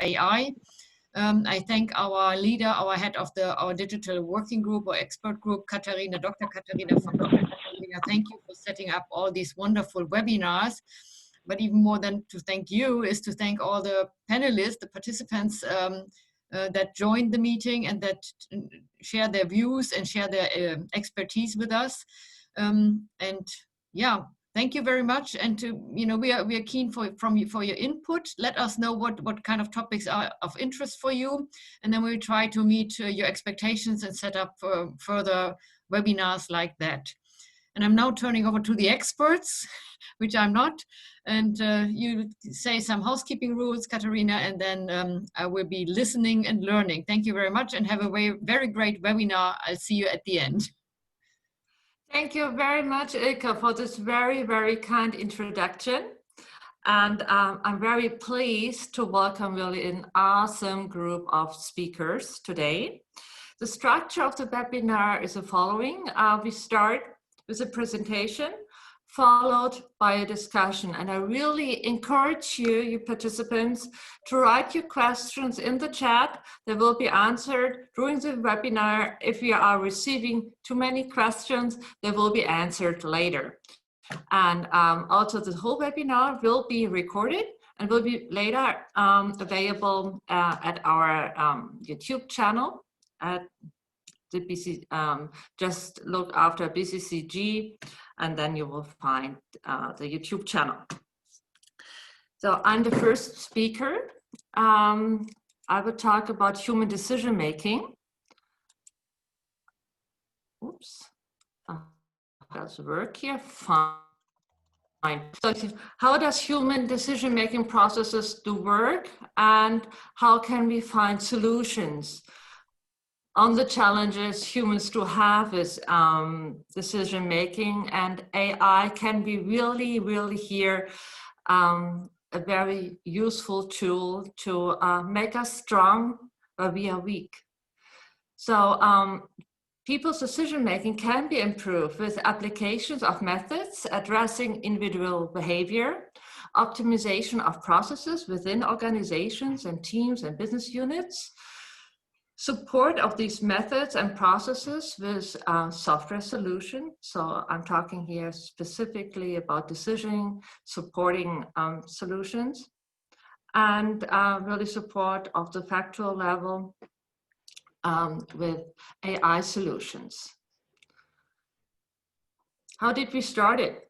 AI. I thank our leader, our head of our digital working group or expert group, Katharina, Dr. Katharina von Knop. Katharina, thank you for setting up all these wonderful webinars. But even more than to thank you is to thank all the panelists, the participants that joined the meeting and that share their views and share their expertise with us. And yeah, thank you very much. And we are keen for your input. Let us know what kind of topics are of interest for you, and then we'll try to meet your expectations and set up further webinars like that. And I'm now turning over to the experts, which I'm not. And you say some housekeeping rules, Katharina, and then I will be listening and learning. Thank you very much and have a very great webinar. I'll see you at the end. Thank you very much, Ilka, for this very kind introduction. And I'm very pleased to welcome really an awesome group of speakers today. The structure of the webinar is the following. We start with a presentation, followed by a discussion. And I really encourage you participants, to write your questions in the chat. They will be answered during the webinar. If you are receiving too many questions, they will be answered later. And also the whole webinar will be recorded and will be later available at our YouTube channel at the just look after BCCG, and then you will find the YouTube channel. So I'm the first speaker. I will talk about human decision making. Oops, does it work here? Fine. So how does human decision making processes do work, and how can we find solutions on the challenges humans do have with decision making? And AI can be really here a very useful tool to make us strong where we are weak. So people's decision making can be improved with applications of methods addressing individual behavior, optimization of processes within organizations and teams and business units, support of these methods and processes with software solution. So I'm talking here specifically about decisioning, supporting solutions, and really support of the factual level with AI solutions. How did we start it?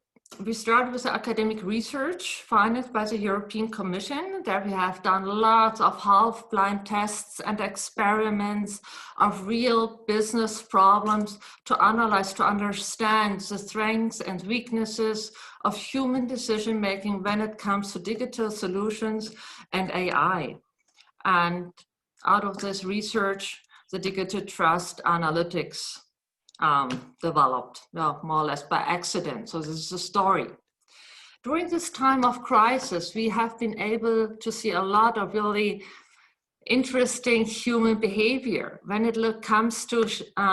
We started with academic research financed by the European Commission. There we have done lots of half-blind tests and experiments of real business problems to analyze, to understand the strengths and weaknesses of human decision-making when it comes to digital solutions and AI. And out of this research, the digital trust analytics developed, well, more or less by accident. So this is a story. During this time of crisis, we have been able to see a lot of really interesting human behavior when it comes to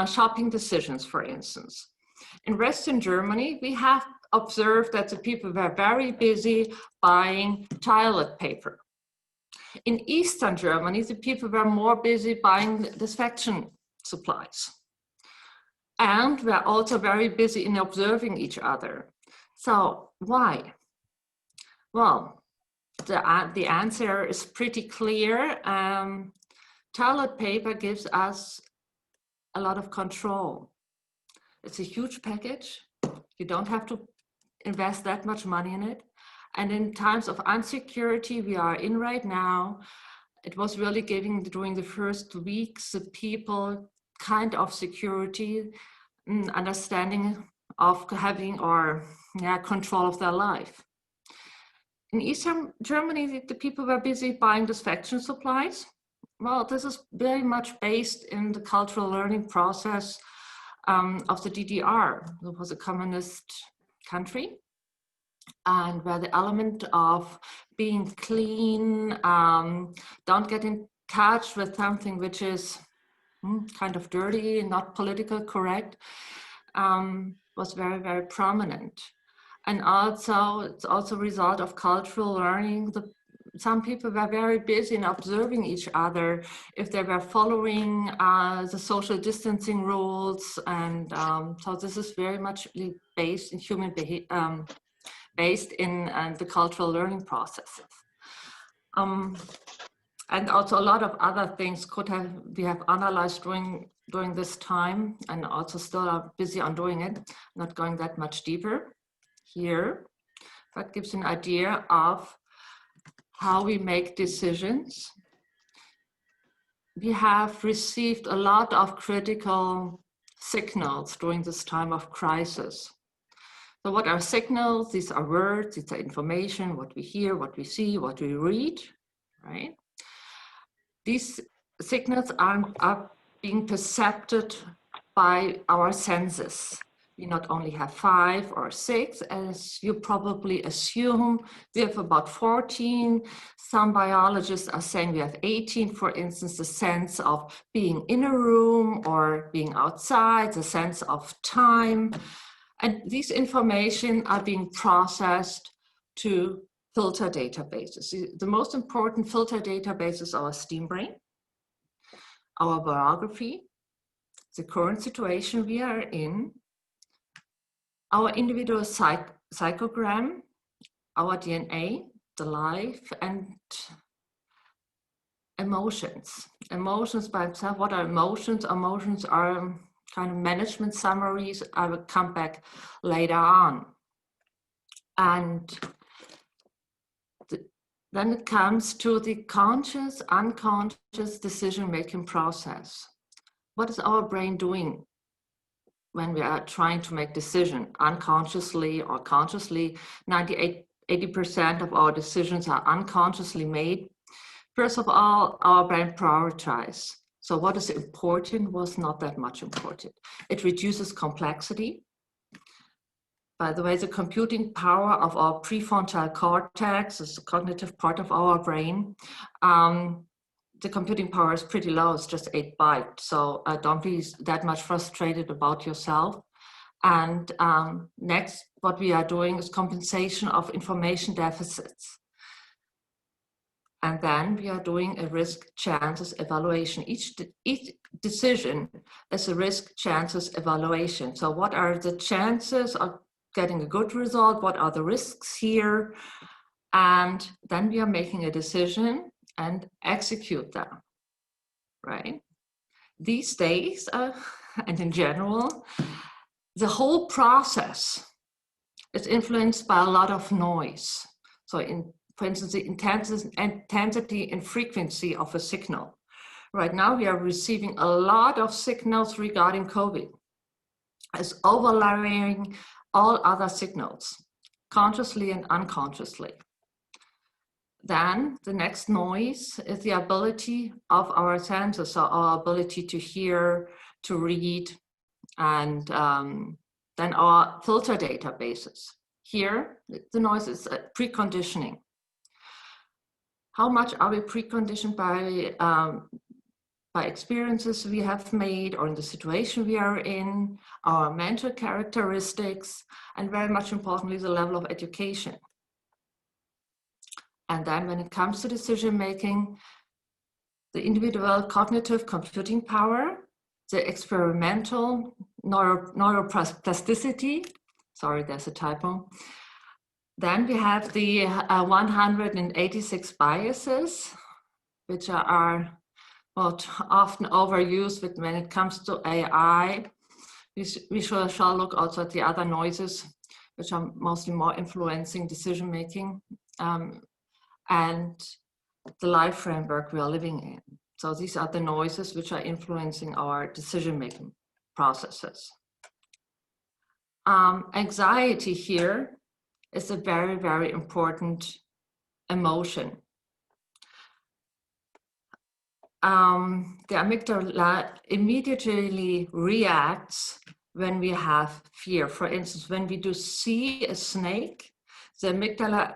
shopping decisions, for instance. In Western Germany, we have observed that the people were very busy buying toilet paper. In Eastern Germany, the people were more busy buying disinfection supplies. And we're also very busy in observing each other. So why? Well, the answer is pretty clear. Toilet paper gives us a lot of control. It's a huge package. You don't have to invest that much money in it. And in times of insecurity we are in right now, it was really giving, during the first weeks, the people kind of security, understanding of having control of their life. In Eastern Germany, the people were busy buying disinfection supplies. Well, this is very much based in the cultural learning process of the DDR. It was a communist country, and where the element of being clean, don't get in touch with something which is kind of dirty, not politically correct, was very prominent. And also, it's also a result of cultural learning. The some people were very busy in observing each other, if they were following the social distancing rules. And so this is very much based in human behavior, based in the cultural learning processes. And also a lot of other things we have analyzed during this time, and also still are busy on doing it, not going that much deeper here. That gives an idea of how we make decisions. We have received a lot of critical signals during this time of crisis. So what are signals? These are words, these are information, what we hear, what we see, what we read, right? These signals are being perceived by our senses. We not only have 5 or 6, as you probably assume. We have about 14. Some biologists are saying we have 18, for instance, the sense of being in a room or being outside, the sense of time. And these information are being processed to filter databases. The most important filter databases are our steam brain, our biography, the current situation we are in, our individual psychogram, our DNA, the life, and emotions. Emotions by itself, what are emotions? Emotions are kind of management summaries. I will come back later on. And then it comes to the conscious, unconscious decision-making process. What is our brain doing when we are trying to make decision, unconsciously or consciously? 80% of our decisions are unconsciously made. First of all, our brain prioritizes. So what is important was not that much important. It reduces complexity. By the way, the computing power of our prefrontal cortex is the cognitive part of our brain. The computing power is pretty low, it's just 8 bytes. So don't be that much frustrated about yourself. And next, what we are doing is compensation of information deficits. And then we are doing a risk chances evaluation. Each decision is a risk chances evaluation. So what are the chances of getting a good result? What are the risks here? And then we are making a decision and execute them, right? These days, and in general, the whole process is influenced by a lot of noise. So for instance, the intensity and frequency of a signal. Right now, we are receiving a lot of signals regarding COVID. It's overlaying all other signals, consciously and unconsciously. Then the next noise is the ability of our senses, so our ability to hear, to read, and then our filter databases. Here, the noise is preconditioning. How much are we preconditioned by experiences we have made or in the situation we are in, our mental characteristics, and very much importantly, the level of education. And then when it comes to decision-making, the individual cognitive computing power, the experimental neuroplasticity, sorry, there's a typo. Then we have the 186 biases, which are often overused when it comes to AI. We shall look also at the other noises, which are mostly more influencing decision-making. And the life framework we are living in. So these are the noises which are influencing our decision-making processes. Anxiety here is a very, very important emotion. The amygdala immediately reacts when we have fear. For instance, when we do see a snake, the amygdala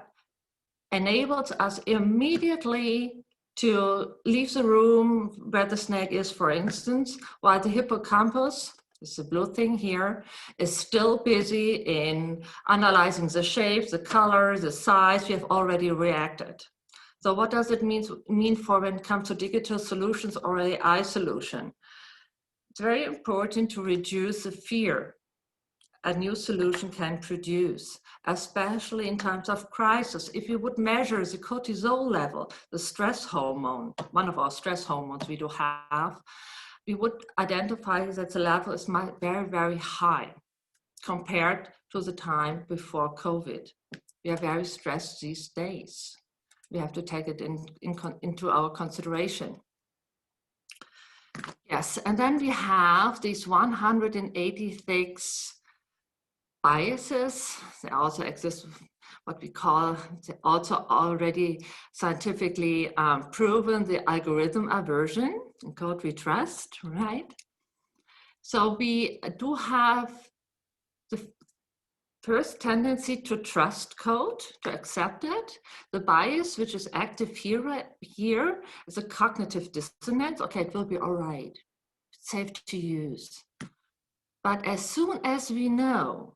enables us immediately to leave the room where the snake is, for instance, while the hippocampus, it's the blue thing here, is still busy in analyzing the shape, the color, the size. We have already reacted. So what does it mean for when it comes to digital solutions or AI solution? It's very important to reduce the fear a new solution can produce, especially in times of crisis. If you would measure the cortisol level, the stress hormone, one of our stress hormones we do have, we would identify that the level is very, very high compared to the time before COVID. We are very stressed these days. We have to take it into our consideration. Yes, and then we have these 186 biases. They also exist, what we call, also already scientifically proven, the algorithm aversion, in code we trust, right? So we do have the first tendency to trust code, to accept it. The bias, which is active here is a cognitive dissonance. Okay, it will be all right. It's safe to use. But as soon as we know,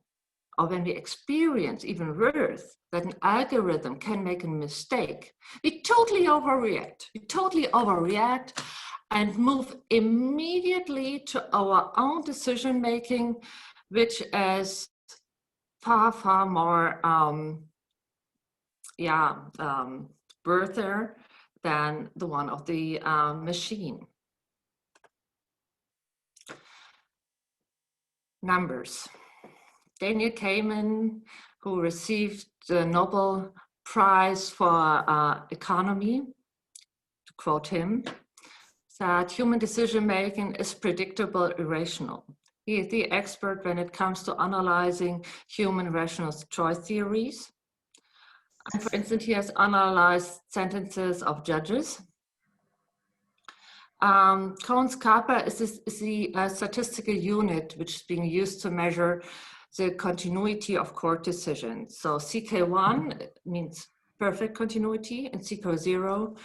or when we experience, even worse, that an algorithm can make a mistake, we totally overreact. We totally overreact and move immediately to our own decision-making, which is far, far more worthier than the one of the machine. Numbers. Daniel Kahneman, who received the Nobel Prize for Economy, to quote him, said human decision-making is predictable, irrational. He is the expert when it comes to analyzing human rational choice theories. And for instance, he has analyzed sentences of judges. Cohen's kappa is the statistical unit which is being used to measure the continuity of court decisions. So CK1 means perfect continuity, and CK0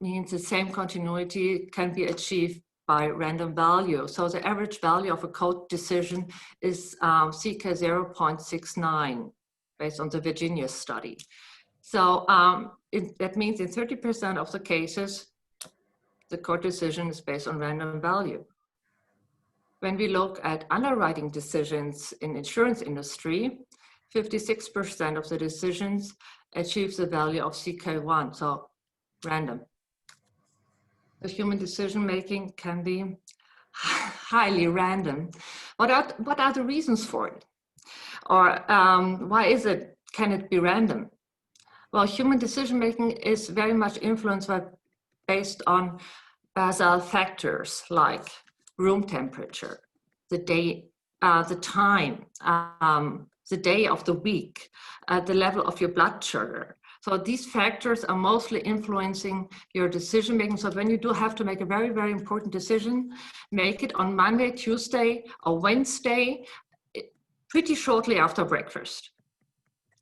means the same continuity can be achieved by random value. So the average value of a court decision is CK 0.69 based on the Virginia study. So that means in 30% of the cases, the court decision is based on random value. When we look at underwriting decisions in insurance industry, 56% of the decisions achieve the value of CK1, so random. The human decision-making can be highly random. What are the reasons for it? Or why can it be random? Well, human decision-making is very much influenced based on basal factors like room temperature, the day, the time, the day of the week, the level of your blood sugar. So these factors are mostly influencing your decision making. So when you do have to make a very, very important decision, make it on Monday, Tuesday, or Wednesday, pretty shortly after breakfast.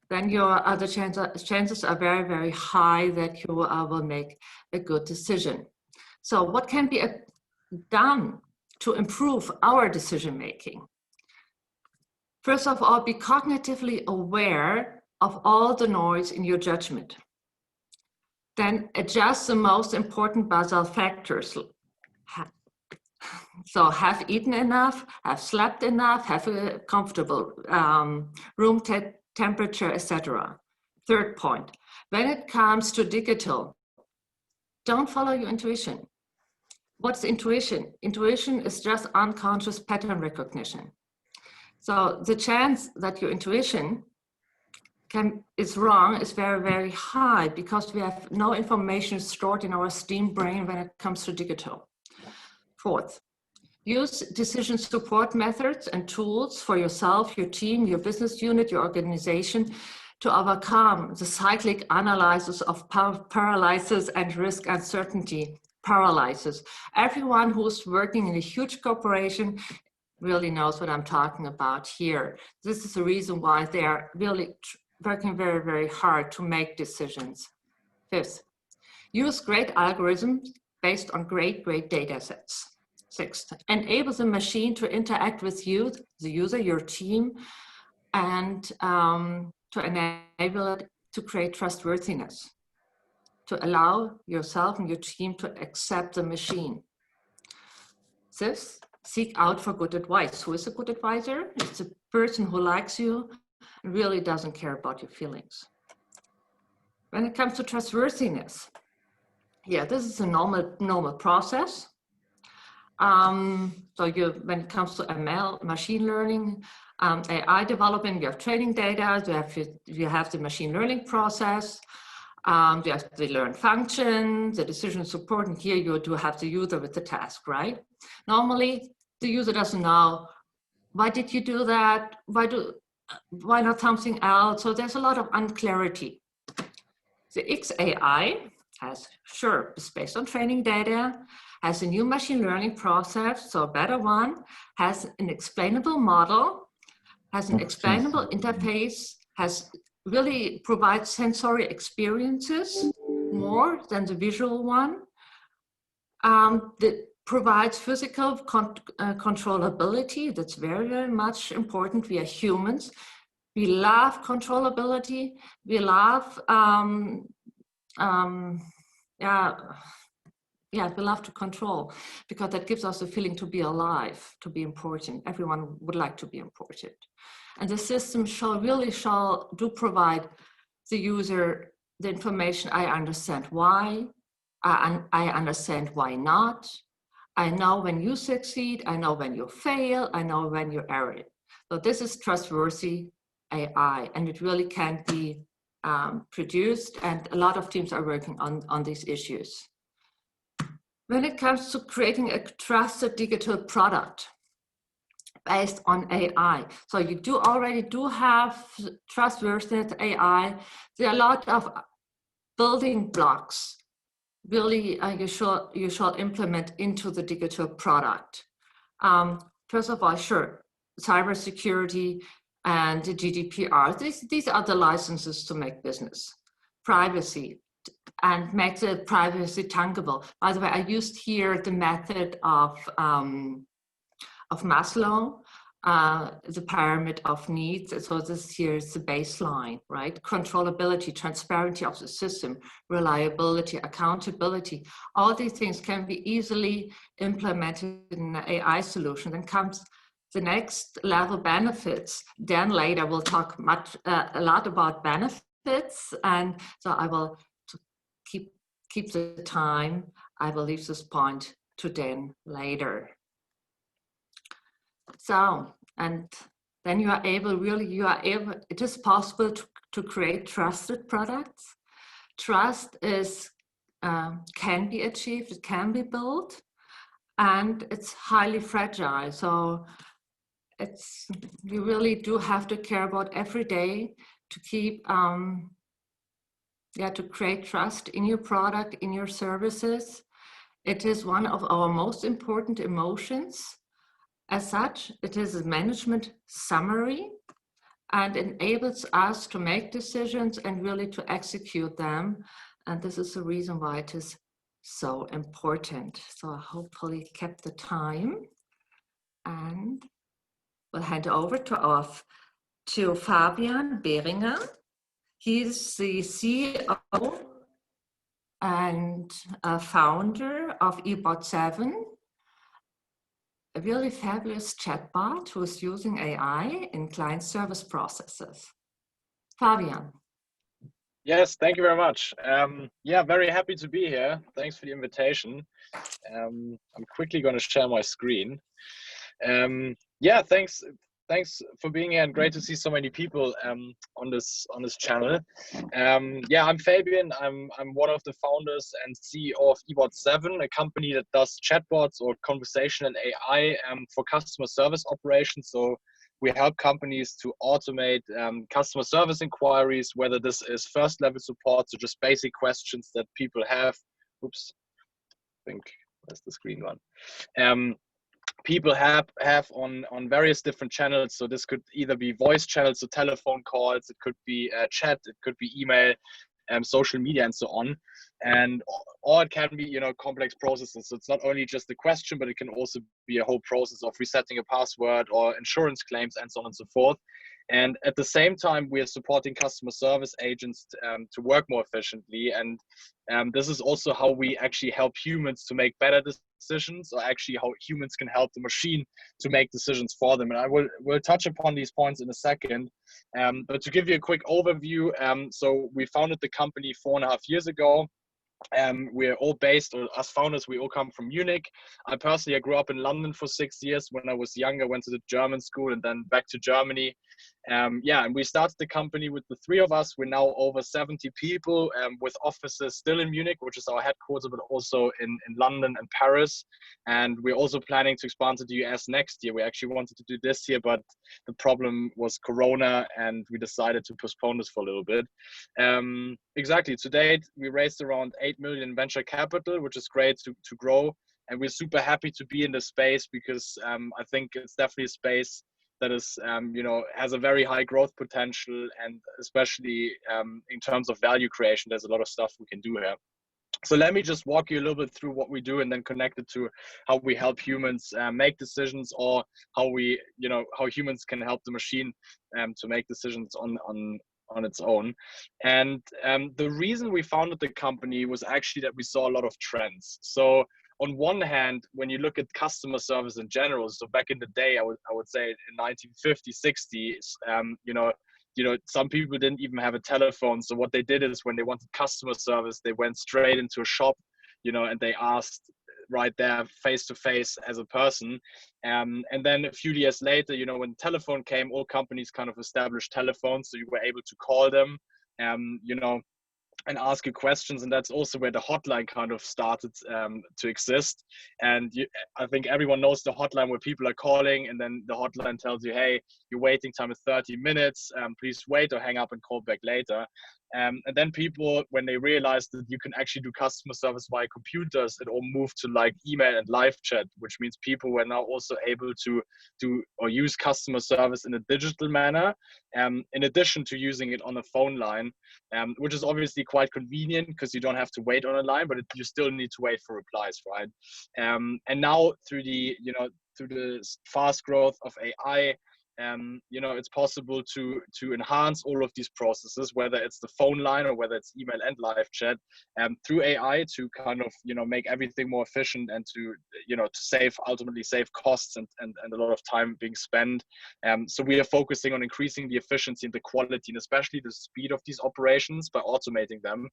Then the chances are very, very high that you will make a good decision. So what can be done to improve our decision making? First of all, be cognitively aware of all the noise in your judgment. Then adjust the most important basal factors. So have eaten enough, have slept enough, have a comfortable room temperature, etc. Third point, when it comes to digital, don't follow your intuition. What's intuition? Intuition is just unconscious pattern recognition. So the chance that your intuition is wrong is very, very high because we have no information stored in our steam brain when it comes to digital. Fourth, use decision support methods and tools for yourself, your team, your business unit, your organization to overcome the cyclic analysis of paralysis and risk uncertainty paralysis. Everyone who's working in a huge corporation really knows what I'm talking about here. This is the reason why they are really working very, very hard to make decisions. Fifth, use great algorithms based on great data sets. Sixth, enable the machine to interact with you, the user, your team, and to enable it to create trustworthiness. to allow yourself and your team to accept the machine. Fifth, seek out for good advice. Who is a good advisor? It's a person who likes you and really doesn't care about your feelings. When it comes to trustworthiness, yeah, this is a normal process. When it comes to ML, machine learning, AI development, you have training data, you have the machine learning process, you have the learn function, the decision support, and here you do have the user with the task, right? Normally, the user doesn't know, why did you do that? Why not something else? So there's a lot of unclarity. The XAI is based on training data, has a new machine learning process, so a better one, has an explainable model, has an explainable interface, really provides sensory experiences more than the visual one, that provides physical controllability. That's very, very much important. We are humans. We love controllability. We love, we love to control, because that gives us a feeling to be alive, to be important. Everyone would like to be important. And the system do provide the user the information. I understand why, I understand why not. I know when you succeed, I know when you fail, I know when you err. So this is trustworthy AI, and it really can be produced, and a lot of teams are working on these issues. When it comes to creating a trusted digital product based on AI, so you already do have trustworthy AI. There are a lot of building blocks really you should implement into the digital product. First of all, cybersecurity and the GDPR. These are the licenses to make business. Privacy, and make the privacy tangible. By the way, I used here the method of Maslow, the pyramid of needs. So this here is the baseline, right? Controllability, transparency of the system, reliability, accountability. All these things can be easily implemented in an AI solution. Then comes the next level, benefits. Then later we'll talk a lot about benefits, and so I will keep the time. I will leave this point to then later. So, and then it is possible to create trusted products. Trust can be achieved, it can be built, and it's highly fragile. So you really do have to care about every day to keep, to create trust in your product, in your services. It is one of our most important emotions. As such, it is a management summary and enables us to make decisions and really to execute them. And this is the reason why it is so important. So I hopefully kept the time, and we'll hand over to Fabian Behringer. He's the CEO and founder of eBot7, a really fabulous chatbot who is using AI in client service processes. Fabian. Yes, thank you very much. Very happy to be here. Thanks for the invitation. I'm quickly going to share my screen. Thanks for being here, and great to see so many people on this channel. I'm Fabian. I'm one of the founders and CEO of eBot7, a company that does chatbots or conversational AI for customer service operations. So we help companies to automate customer service inquiries, whether this is first level support, so just basic questions that people have. Oops, I think that's the screen one. People have on various different channels. So this could either be voice channels, so telephone calls, it could be chat, it could be email, social media, and so on. And it can be, complex processes. So it's not only just a question, but it can also be a whole process of resetting a password or insurance claims and so on and so forth. And at the same time, we are supporting customer service agents to work more efficiently. And this is also how we actually help humans to make better decisions, or actually how humans can help the machine to make decisions for them. And I will touch upon these points in a second. But to give you a quick overview, so we founded the company 4.5 years ago. We're all based, or us founders, we all come from Munich. I personally, I grew up in London for 6 years. When I was younger, went to the German school and then back to Germany. Yeah, and we started the company with the 3 of us. We're now over 70 people, with offices still in Munich, which is our headquarters, but also in London and Paris. And we're also planning to expand to the US next year. We actually wanted to do this year, but the problem was Corona, and we decided to postpone this for a little bit. Exactly, to date, we raised around 8 million venture capital, which is great to grow. And we're super happy to be in this space because I think it's definitely a space that is, has a very high growth potential, and especially in terms of value creation, there's a lot of stuff we can do here. So let me just walk you a little bit through what we do, and then connect it to how we help humans make decisions, or how we, how humans can help the machine to make decisions on its own. And the reason we founded the company was actually that we saw a lot of trends. So on one hand, when you look at customer service in general, so back in the day, I would say in 1950s, 60s, some people didn't even have a telephone. So what they did is, when they wanted customer service, they went straight into a shop, and they asked right there face to face as a person. And then a few years later, when telephone came, all companies kind of established telephones. So you were able to call them, and ask you questions. And that's also where the hotline kind of started to exist. And I think everyone knows the hotline, where people are calling, and then the hotline tells you, hey, your waiting time is 30 minutes, please wait, or hang up and call back later. And then people, when they realized that you can actually do customer service via computers, it all moved to like email and live chat, which means people were now also able to do or use customer service in a digital manner, in addition to using it on a phone line, which is obviously quite convenient because you don't have to wait on a line, but you still need to wait for replies, right? And now through the fast growth of AI, it's possible to enhance all of these processes, whether it's the phone line or whether it's email and live chat, through AI, to kind of make everything more efficient, and to ultimately save costs and a lot of time being spent. So we are focusing on increasing the efficiency and the quality, and especially the speed of these operations by automating them.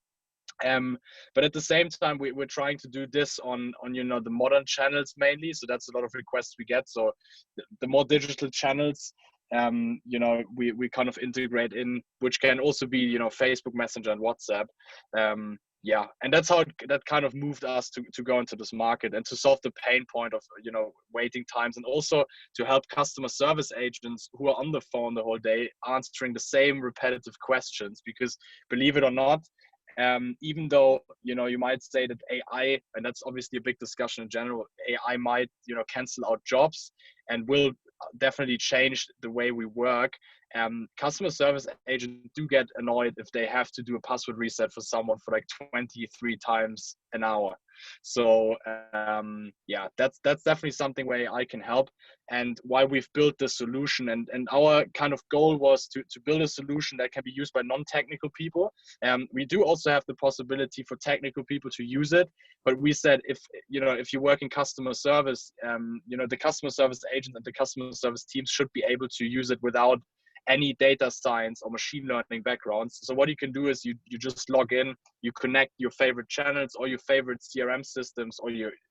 But at the same time, we're trying to do this on the modern channels mainly. So that's a lot of requests we get. So the more digital channels, we kind of integrate in, which can also be Facebook Messenger and WhatsApp. Yeah, and that's how that kind of moved us to go into this market, and to solve the pain point of waiting times, and also to help customer service agents who are on the phone the whole day answering the same repetitive questions. Because believe it or not, even though you might say that AI, and that's obviously a big discussion in general, AI might cancel out jobs and will definitely change the way we work. Customer service agents do get annoyed if they have to do a password reset for someone for like 23 times an hour. So yeah, that's definitely something where I can help, and why we've built this solution. And our kind of goal was to build a solution that can be used by non-technical people. We do also have the possibility for technical people to use it, but we said if you work in customer service, the customer service agent and the customer service teams should be able to use it without any data science or machine learning backgrounds. So what you can do is you just log in, you connect your favorite channels or your favorite CRM systems, or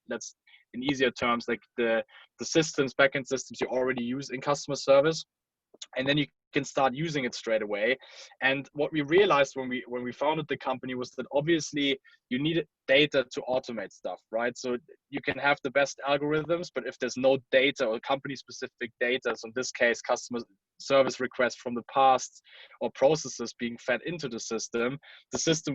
let's in easier terms, like the systems, backend systems you already use in customer service, and then you can start using it straight away. And what we realized when we founded the company was that obviously you need data to automate stuff, right? So you can have the best algorithms, but if there's no data or company specific data, so in this case customer service requests from the past or processes being fed into the system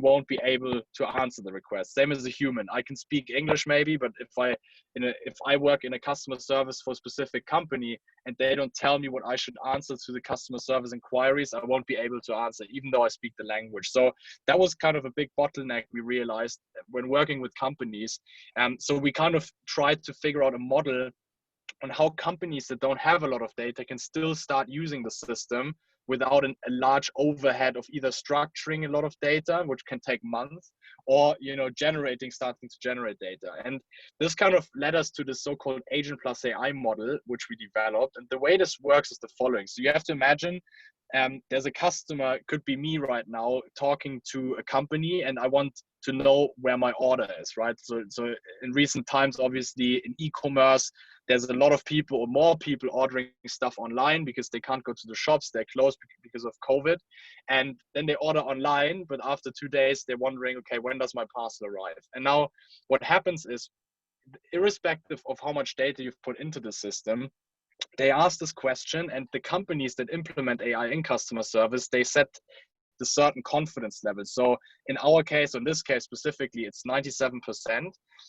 won't be able to answer the request. Same as a human. I can speak English maybe, but if I work in a customer service for a specific company and they don't tell me what I should answer to the customer service inquiries, I won't be able to answer even though I speak the language. So that was kind of a big bottleneck we realized when working with companies. So we kind of tried to figure out a model on how companies that don't have a lot of data can still start using the system, without a large overhead of either structuring a lot of data, which can take months, or starting to generate data. And this kind of led us to the so-called agent plus AI model, which we developed. And the way this works is the following. So you have to imagine there's a customer, it could be me right now, talking to a company, and I want to know where my order is, right? So in recent times, obviously in e-commerce, there's a lot of people, or more people, ordering stuff online because they can't go to the shops, they're closed because of COVID. And then they order online, but after 2 days, they're wondering, okay, when does my parcel arrive? And now what happens is, irrespective of how much data you've put into the system, they ask this question, and the companies that implement AI in customer service, they set the certain confidence level. So in our case, in this case specifically, it's 97%.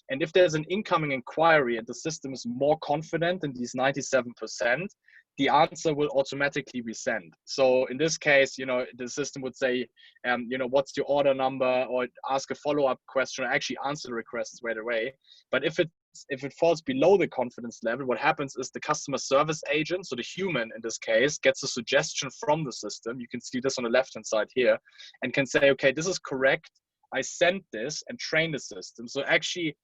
And if there's an incoming inquiry and the system is more confident in these 97%, the answer will automatically be sent. So in this case, the system would say, what's your order number, or ask a follow-up question, or actually answer the request right away. But if it falls below the confidence level, what happens is the customer service agent, so the human in this case, gets a suggestion from the system. You can see this on the left-hand side here, and can say, okay, this is correct. I sent this, and train the system. So actually,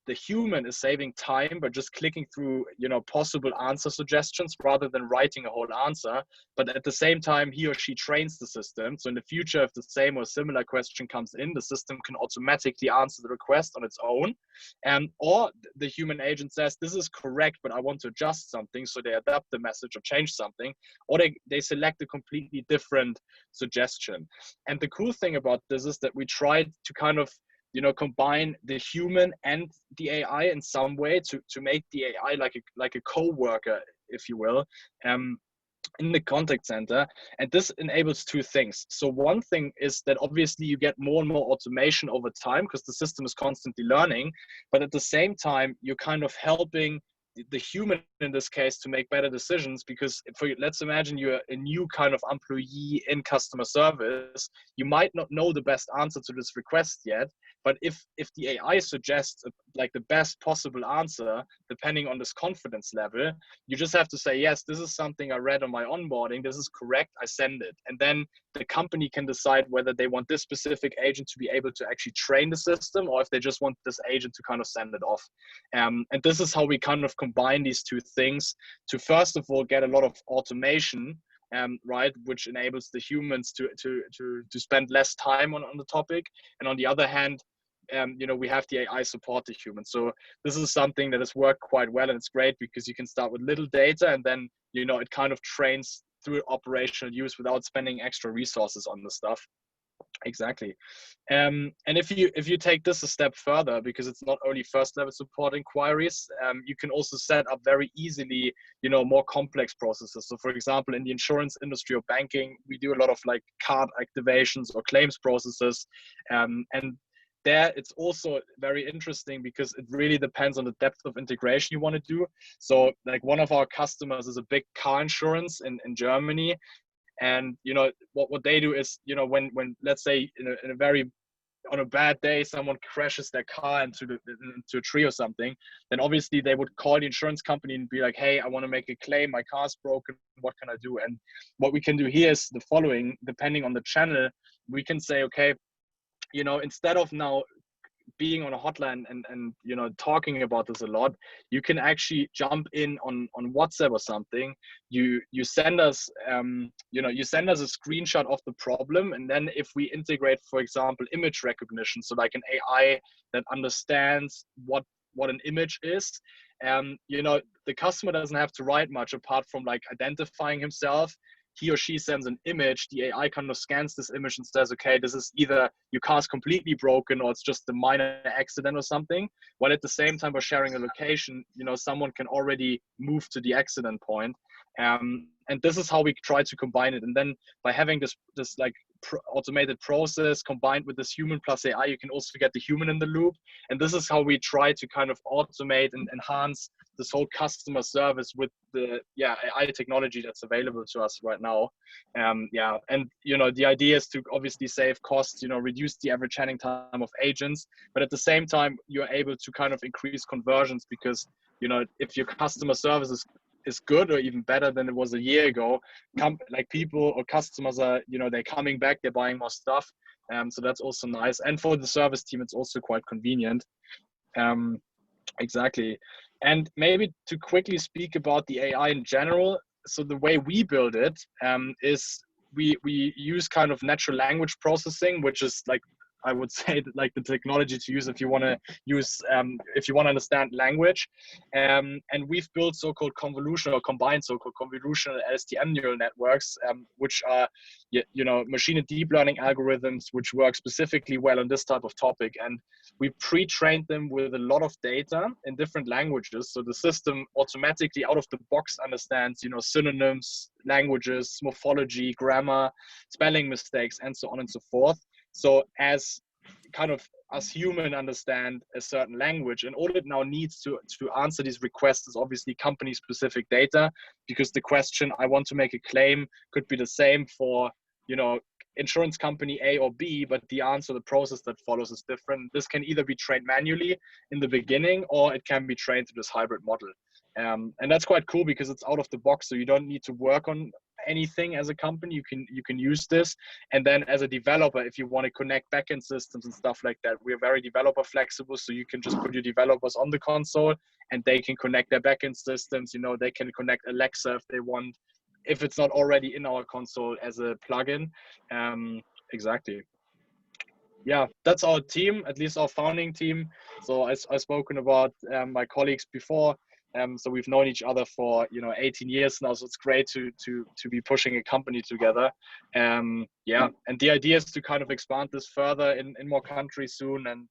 the human is saving time by just clicking through possible answer suggestions rather than writing a whole answer. But at the same time, he or she trains the system. So in the future, if the same or similar question comes in, the system can automatically answer the request on its own. Or the human agent says, this is correct, but I want to adjust something. So they adapt the message or change something, or they select a completely different suggestion. And the cool thing about this is that we tried to kind of combine the human and the AI in some way to make the AI like a co-worker, if you will, in the contact center. And this enables two things. So one thing is that obviously you get more and more automation over time because the system is constantly learning, but at the same time, you're kind of helping the human in this case to make better decisions, because let's imagine you're a new kind of employee in customer service. You might not know the best answer to this request yet, but if the AI suggests like the best possible answer, depending on this confidence level, you just have to say, yes, this is something I read on my onboarding, this is correct, I send it. And then the company can decide whether they want this specific agent to be able to actually train the system, or if they just want this agent to kind of send it off. And this is how we kind of combine these two things to, first of all, get a lot of automation, right, which enables the humans to spend less time on the topic. And on the other hand, we have the AI support the humans. So this is something that has worked quite well, and it's great because you can start with little data, and then it kind of trains through operational use without spending extra resources on the stuff. Exactly. And if you take this a step further, because it's not only first level support inquiries, you can also set up very easily more complex processes. So for example, in the insurance industry or banking, we do a lot of like card activations or claims processes, and there it's also very interesting because it really depends on the depth of integration you want to do. So like one of our customers is a big car insurance in Germany. And what they do is when let's say on a bad day someone crashes their car into a tree or something, then obviously they would call the insurance company and be like, hey, I want to make a claim, my car's broken, what can I do? And what we can do here is the following. Depending on the channel, we can say, okay, instead of now being on a hotline and talking about this a lot, you can actually jump in on WhatsApp or something. You send us you send us a screenshot of the problem, and then if we integrate, for example, image recognition, so like an AI that understands what an image is, the customer doesn't have to write much apart from like identifying himself. He or she sends an image, the AI kind of scans this image and says, okay, this is either your car's completely broken or it's just a minor accident or something. While at the same time, by sharing a location, someone can already move to the accident point. And this is how we try to combine it. And then by having this like automated process combined with this human plus AI, you can also get the human in the loop. And this is how we try to kind of automate and enhance this whole customer service with the AI technology that's available to us right now. And the idea is to obviously save costs, reduce the average handling time of agents, but at the same time you're able to kind of increase conversions, because if your customer service is is good or even better than it was a year ago. Like people or customers are, they're coming back, they're buying more stuff. So that's also nice. And for the service team, it's also quite convenient. Exactly. And maybe to quickly speak about the AI in general. So the way we build it is we use kind of natural language processing, which is like, I would say, like the technology to use if you want to use, if you want to understand language. And we've built so-called convolutional or combined so-called convolutional LSTM neural networks, which are, machine and deep learning algorithms, which work specifically well on this type of topic. And we pre-trained them with a lot of data in different languages. So the system automatically out of the box understands, synonyms, languages, morphology, grammar, spelling mistakes, and so on and so forth. So as human understand a certain language, and all it now needs to answer these requests is obviously company specific data, because the question, I want to make a claim, could be the same for, insurance company A or B, but the answer, the process that follows is different. This can either be trained manually in the beginning, or it can be trained through this hybrid model. And that's quite cool because it's out of the box, so you don't need to work on anything as a company. You can use this, and then as a developer, if you want to connect backend systems and stuff like that, we're very developer flexible, so you can just put your developers on the console and they can connect their backend systems. They can connect Alexa if they want, if it's not already in our console as a plugin. Exactly. Yeah, that's our team, at least our founding team. So I've spoken about my colleagues before. So we've known each other for 18 years now. So it's great to be pushing a company together. Yeah, and the idea is to kind of expand this further in more countries soon. And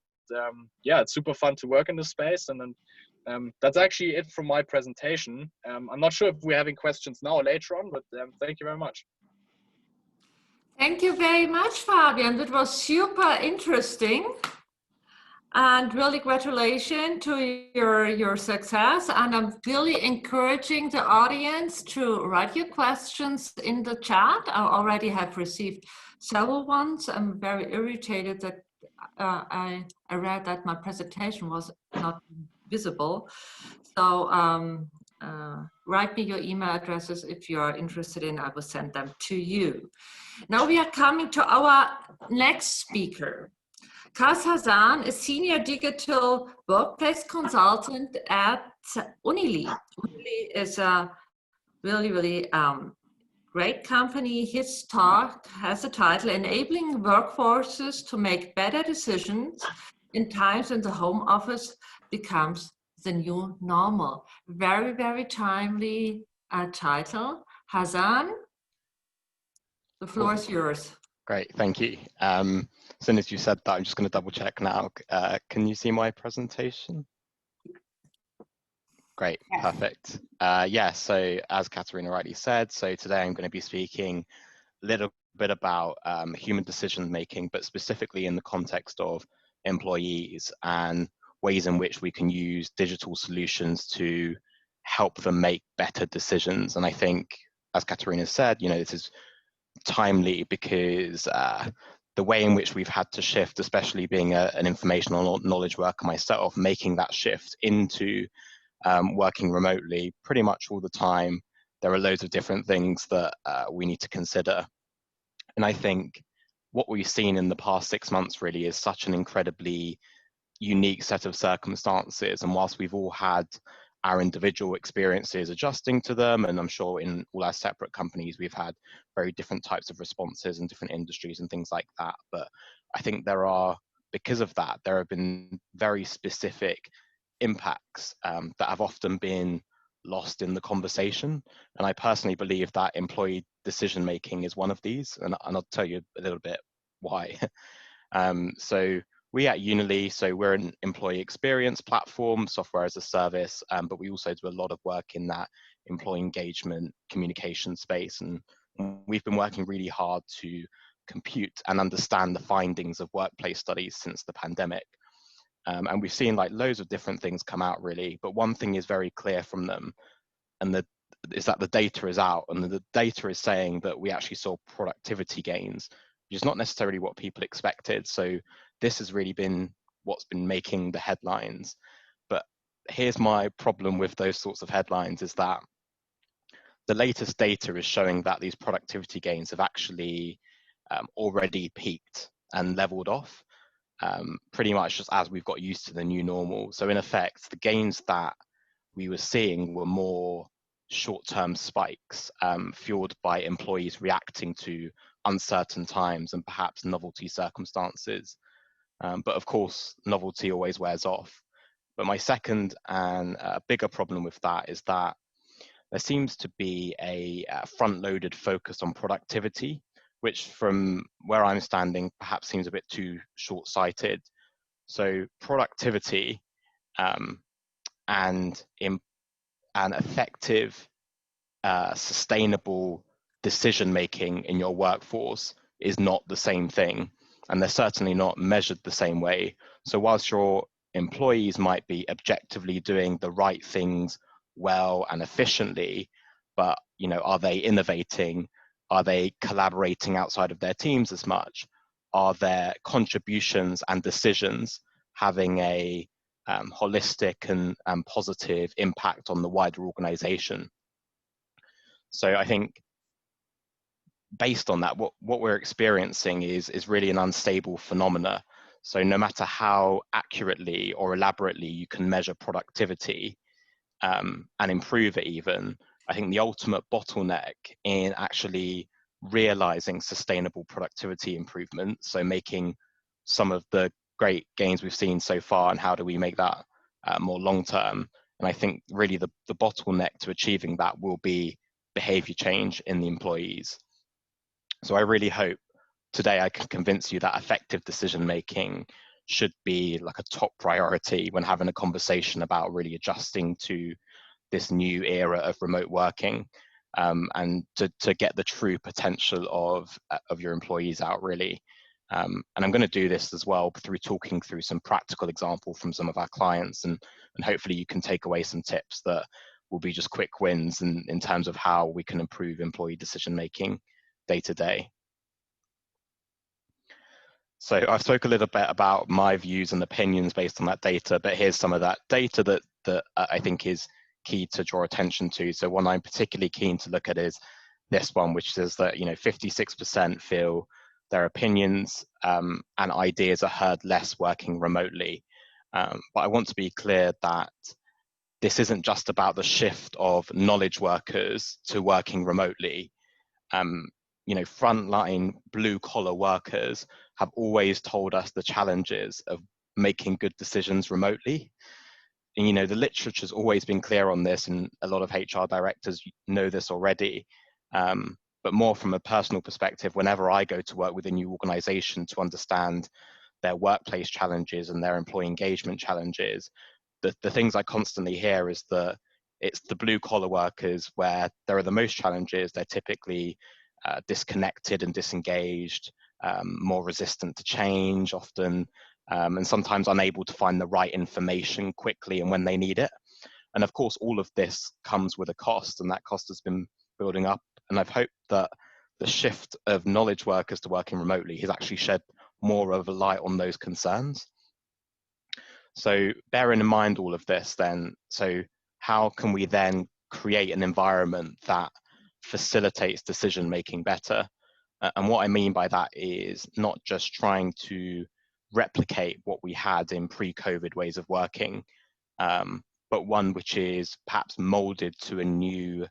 yeah, it's super fun to work in this space. And then that's actually it from my presentation. I'm not sure if we're having questions now or later on, but thank you very much. Thank you very much, Fabian. That was super interesting. And really congratulations to your success. And I'm really encouraging the audience to write your questions in the chat. I already have received several ones. I'm very irritated that I read that my presentation was not visible. So write me your email addresses if you are interested in, I will send them to you. Now we are coming to our next speaker. Kaz Hassan is Senior Digital Workplace Consultant at Unili. Unili is a really great company. His talk has a title, Enabling Workforces to Make Better Decisions in Times when the Home Office Becomes the New Normal. Very timely title. Hassan, the floor is yours. Great, thank you. As soon as you said that, I'm just going to double check now. Can you see my presentation? Great, perfect. Yeah, so as Katharina rightly said, so today I'm going to be speaking a little bit about human decision making, but specifically in the context of employees and ways in which we can use digital solutions to help them make better decisions. And I think, as Katharina said, this is timely because the way in which we've had to shift, especially being an informational knowledge worker myself, making that shift into working remotely pretty much all the time, there are loads of different things that we need to consider. And I think what we've seen in the past 6 months really is such an incredibly unique set of circumstances. And whilst we've all had our individual experiences adjusting to them, and I'm sure in all our separate companies we've had very different types of responses in different industries and things like that, but I think because of that, there have been very specific impacts that have often been lost in the conversation. And I personally believe that employee decision making is one of these, and I'll tell you a little bit why. So we at Unili, so we're an employee experience platform, software as a service, but we also do a lot of work in that employee engagement communication space. And we've been working really hard to compute and understand the findings of workplace studies since the pandemic. And we've seen like loads of different things come out really, but one thing is very clear from them, and is that the data is out, and the data is saying that we actually saw productivity gains, which is not necessarily what people expected. So this has really been what's been making the headlines. But here's my problem with those sorts of headlines is that the latest data is showing that these productivity gains have actually already peaked and leveled off, pretty much just as we've got used to the new normal. So in effect, the gains that we were seeing were more short-term spikes, fueled by employees reacting to uncertain times and perhaps novelty circumstances. But of course, novelty always wears off. But my second and bigger problem with that is that there seems to be a front-loaded focus on productivity, which from where I'm standing perhaps seems a bit too short-sighted. So productivity and an effective, sustainable decision-making in your workforce is not the same thing, and they're certainly not measured the same way. So whilst your employees might be objectively doing the right things well and efficiently, but are they innovating? Are they collaborating outside of their teams as much? Are their contributions and decisions having a holistic and positive impact on the wider organization? So I think based on that, what we're experiencing is really an unstable phenomena. So no matter how accurately or elaborately you can measure productivity and improve it even, I think the ultimate bottleneck in actually realizing sustainable productivity improvements, so making some of the great gains we've seen so far, and how do we make that more long-term? And I think really the bottleneck to achieving that will be behavior change in the employees. So I really hope today I can convince you that effective decision making should be like a top priority when having a conversation about really adjusting to this new era of remote working, and to get the true potential of your employees out really. And I'm going to do this as well through talking through some practical example from some of our clients, and hopefully you can take away some tips that will be just quick wins in terms of how we can improve employee decision making day to day. So I've spoke a little bit about my views and opinions based on that data, but here's some of that data that I think is key to draw attention to. So one I'm particularly keen to look at is this one, which says that 56% feel their opinions and ideas are heard less working remotely. But I want to be clear that this isn't just about the shift of knowledge workers to working remotely. Frontline blue-collar workers have always told us the challenges of making good decisions remotely. And, the literature's always been clear on this, and a lot of HR directors know this already. But more from a personal perspective, whenever I go to work with a new organization to understand their workplace challenges and their employee engagement challenges, the things I constantly hear is that it's the blue-collar workers where there are the most challenges. They're typically disconnected and disengaged, more resistant to change often, and sometimes unable to find the right information quickly and when they need it. And of course, all of this comes with a cost, and that cost has been building up. And I've hoped that the shift of knowledge workers to working remotely has actually shed more of a light on those concerns. So bearing in mind all of this then, so how can we then create an environment that facilitates decision making better? And what I mean by that is not just trying to replicate what we had in pre-COVID ways of working, but one which is perhaps molded to a new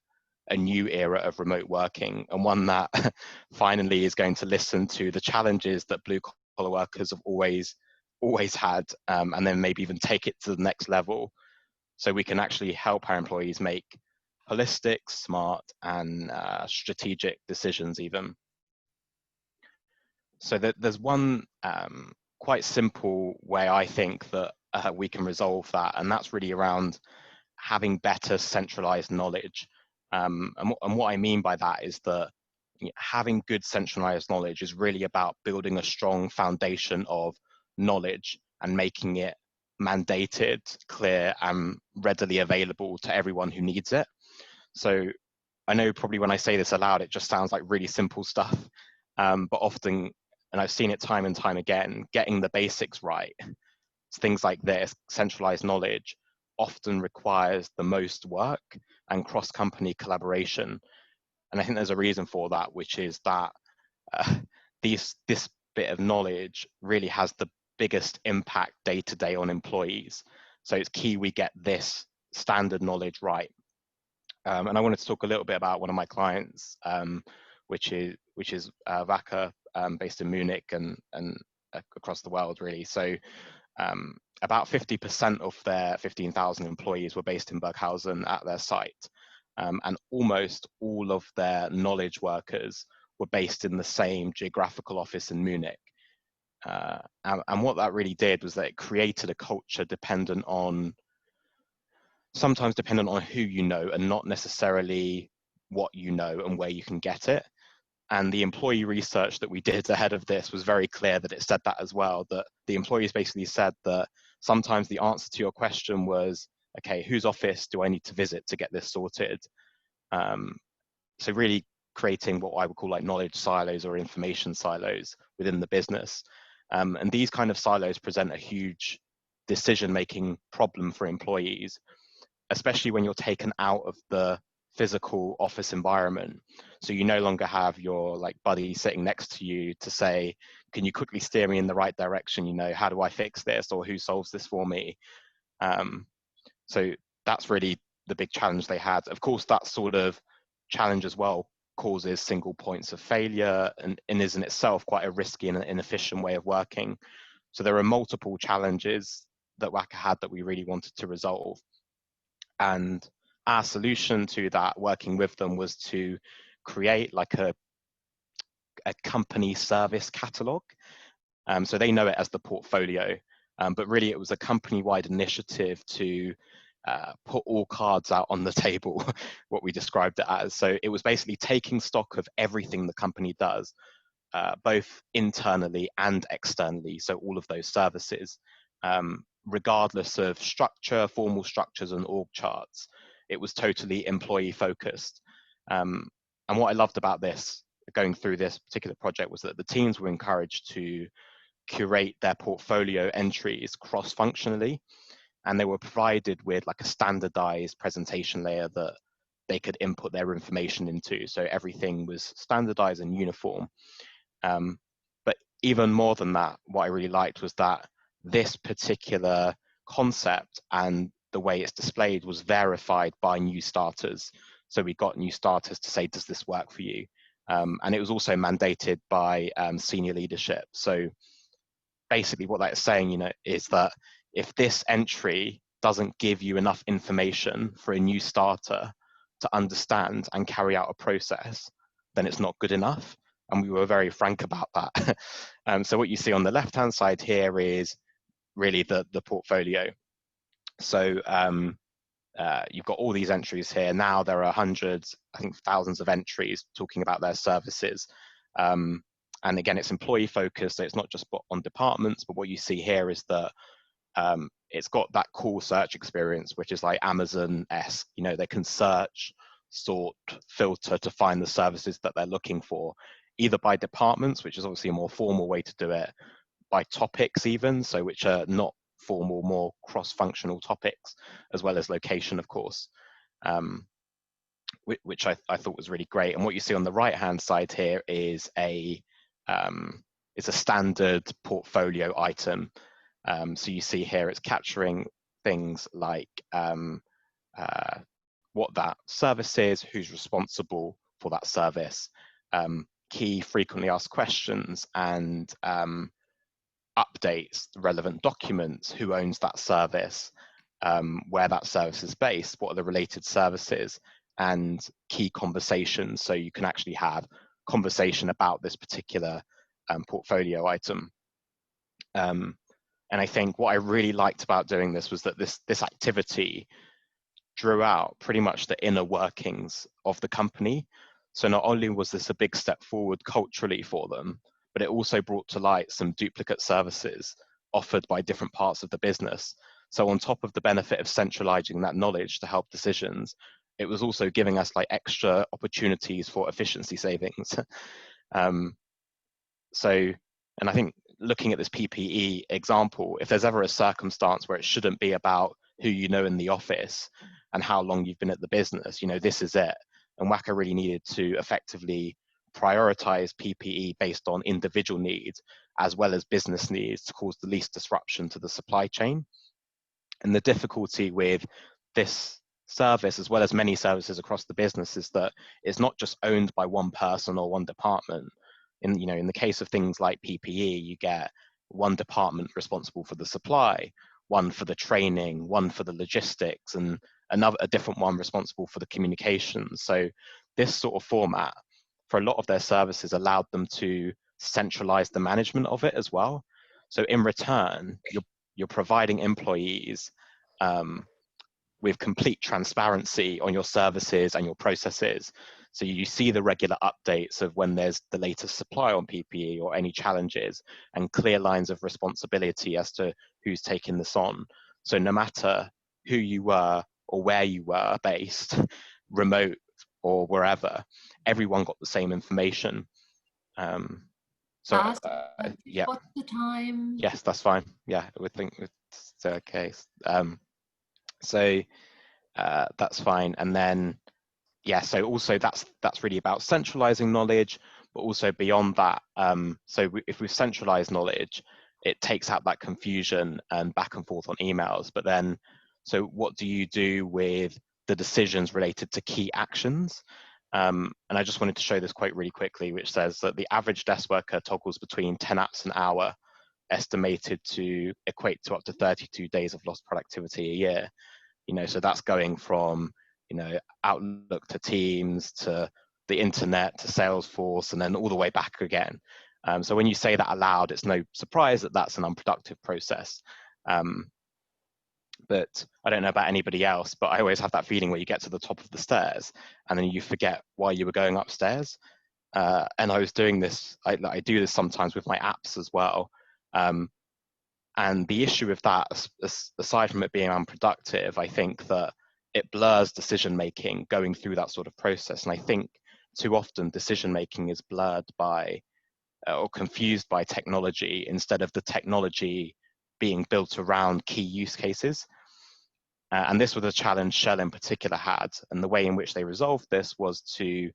era of remote working, and one that finally is going to listen to the challenges that blue collar workers have always had, and then maybe even take it to the next level, so we can actually help our employees make holistic, smart, and strategic decisions even. So there's one quite simple way I think that we can resolve that, and that's really around having better centralized knowledge. And what I mean by that is that having good centralized knowledge is really about building a strong foundation of knowledge and making it mandated, clear, and readily available to everyone who needs it. So I know probably when I say this aloud, it just sounds like really simple stuff, but often, and I've seen it time and time again, getting the basics right, things like this, centralized knowledge, often requires the most work and cross-company collaboration. And I think there's a reason for that, which is that this bit of knowledge really has the biggest impact day to day on employees. So it's key we get this standard knowledge right. And I wanted to talk a little bit about one of my clients, which is Wacker, based in Munich and across the world, really. So about 50% of their 15,000 employees were based in Burghausen at their site. And almost all of their knowledge workers were based in the same geographical office in Munich. And what that really did was that it created a culture sometimes dependent on who you know and not necessarily what you know and where you can get it. And the employee research that we did ahead of this was very clear that it said that as well, that the employees basically said that sometimes the answer to your question was, okay, whose office do I need to visit to get this sorted? So really creating what I would call like knowledge silos or information silos within the business. And these kind of silos present a huge decision-making problem for employees, especially when you're taken out of the physical office environment. So you no longer have your like buddy sitting next to you to say, can you quickly steer me in the right direction? You know, how do I fix this, or who solves this for me? So that's really the big challenge they had. Of course, that sort of challenge as well causes single points of failure and is in itself quite a risky and inefficient way of working. So there are multiple challenges that Wacker had that we really wanted to resolve. And our solution to that, working with them, was to create like a company service catalog. So they know it as the portfolio, but really it was a company-wide initiative to put all cards out on the table, what we described it as. So it was basically taking stock of everything the company does, both internally and externally, so all of those services, regardless of structure, formal structures and org charts. It was totally employee focused. And what I loved about this, going through this particular project, was that the teams were encouraged to curate their portfolio entries cross-functionally, and they were provided with like a standardized presentation layer that they could input their information into. So everything was standardized and uniform. But even more than that, what I really liked was that this particular concept and the way it's displayed was verified by new starters. So we got new starters to say, does this work for you? And it was also mandated by senior leadership. So basically what that is saying, you know, is that if this entry doesn't give you enough information for a new starter to understand and carry out a process, then it's not good enough. And we were very frank about that. So what you see on the left-hand side here is really the portfolio. So you've got all these entries here. Now there are hundreds, I think thousands of entries talking about their services. And again, it's employee focused, so it's not just on departments, but what you see here is that it's got that cool search experience, which is like Amazon-esque. You know, they can search, sort, filter to find the services that they're looking for, either by departments, which is obviously a more formal way to do it, by topics even, so which are not formal, more cross-functional topics, as well as location, of course, which I thought was really great. And what you see on the right-hand side here is a standard portfolio item. So you see here it's capturing things like what that service is, who's responsible for that service, key frequently asked questions, and updates, relevant documents, who owns that service, where that service is based, what are the related services, and key conversations. So you can actually have conversation about this particular portfolio item. And I think what I really liked about doing this was that this activity drew out pretty much the inner workings of the company. So not only was this a big step forward culturally for them, but it also brought to light some duplicate services offered by different parts of the business. So on top of the benefit of centralizing that knowledge to help decisions, it was also giving us like extra opportunities for efficiency savings. And I think looking at this PPE example, if there's ever a circumstance where it shouldn't be about who you know in the office and how long you've been at the business. You know, this is it. And Wacker really needed to effectively prioritize PPE based on individual needs as well as business needs to cause the least disruption to the supply chain. And the difficulty with this service, as well as many services across the business, is that it's not just owned by one person or one department. In, you know, in the case of things like PPE, you get one department responsible for the supply, one for the training, one for the logistics, and a different one responsible for the communications. So this sort of format for a lot of their services allowed them to centralize the management of it as well. So in return, you're providing employees with complete transparency on your services and your processes. So you see the regular updates of when there's the latest supply on PPE or any challenges, and clear lines of responsibility as to who's taking this on. So no matter who you were or where you were based, remote or wherever, everyone got the same information. Saas, Yeah. what's the time? Yes, that's fine. Yeah, we think it's okay. So that's fine. And then, yeah, so also that's really about centralizing knowledge, but also beyond that. If we've centralized knowledge, it takes out that confusion and back and forth on emails. But then, so what do you do with the decisions related to key actions? And I just wanted to show this quote really quickly, which says that the average desk worker toggles between 10 apps an hour, estimated to equate to up to 32 days of lost productivity a year. You know, so that's going from, you know, Outlook to Teams to the internet to Salesforce, and then all the way back again. So when you say that aloud, it's no surprise that that's an unproductive process. But I don't know about anybody else, but I always have that feeling where you get to the top of the stairs and then you forget why you were going upstairs. And I was doing this, I do this sometimes with my apps as well. And the issue with that, aside from it being unproductive, I think that it blurs decision making going through that sort of process. And I think too often decision making is blurred by or confused by technology instead of the technology being built around key use cases. And this was a challenge Shell in particular had. And the way in which they resolved this was to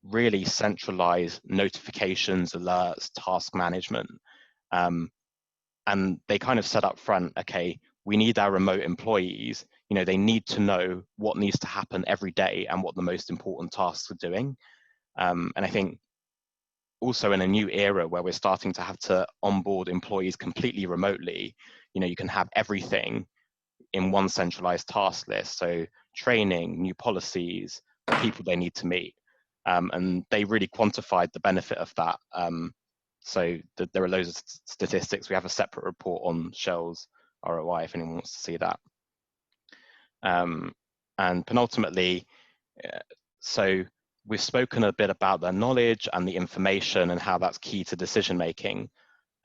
really centralize notifications, alerts, task management. And they kind of said up front, okay, we need our remote employees, you know, they need to know what needs to happen every day and what the most important tasks are doing. And I think also in a new era where we're starting to have to onboard employees completely remotely, you know, you can have everything in one centralized task list. So training, new policies, people they need to meet. And they really quantified the benefit of that. So there are loads of statistics. We have a separate report on Shell's ROI if anyone wants to see that. And penultimately, so we've spoken a bit about their knowledge and the information and how that's key to decision making.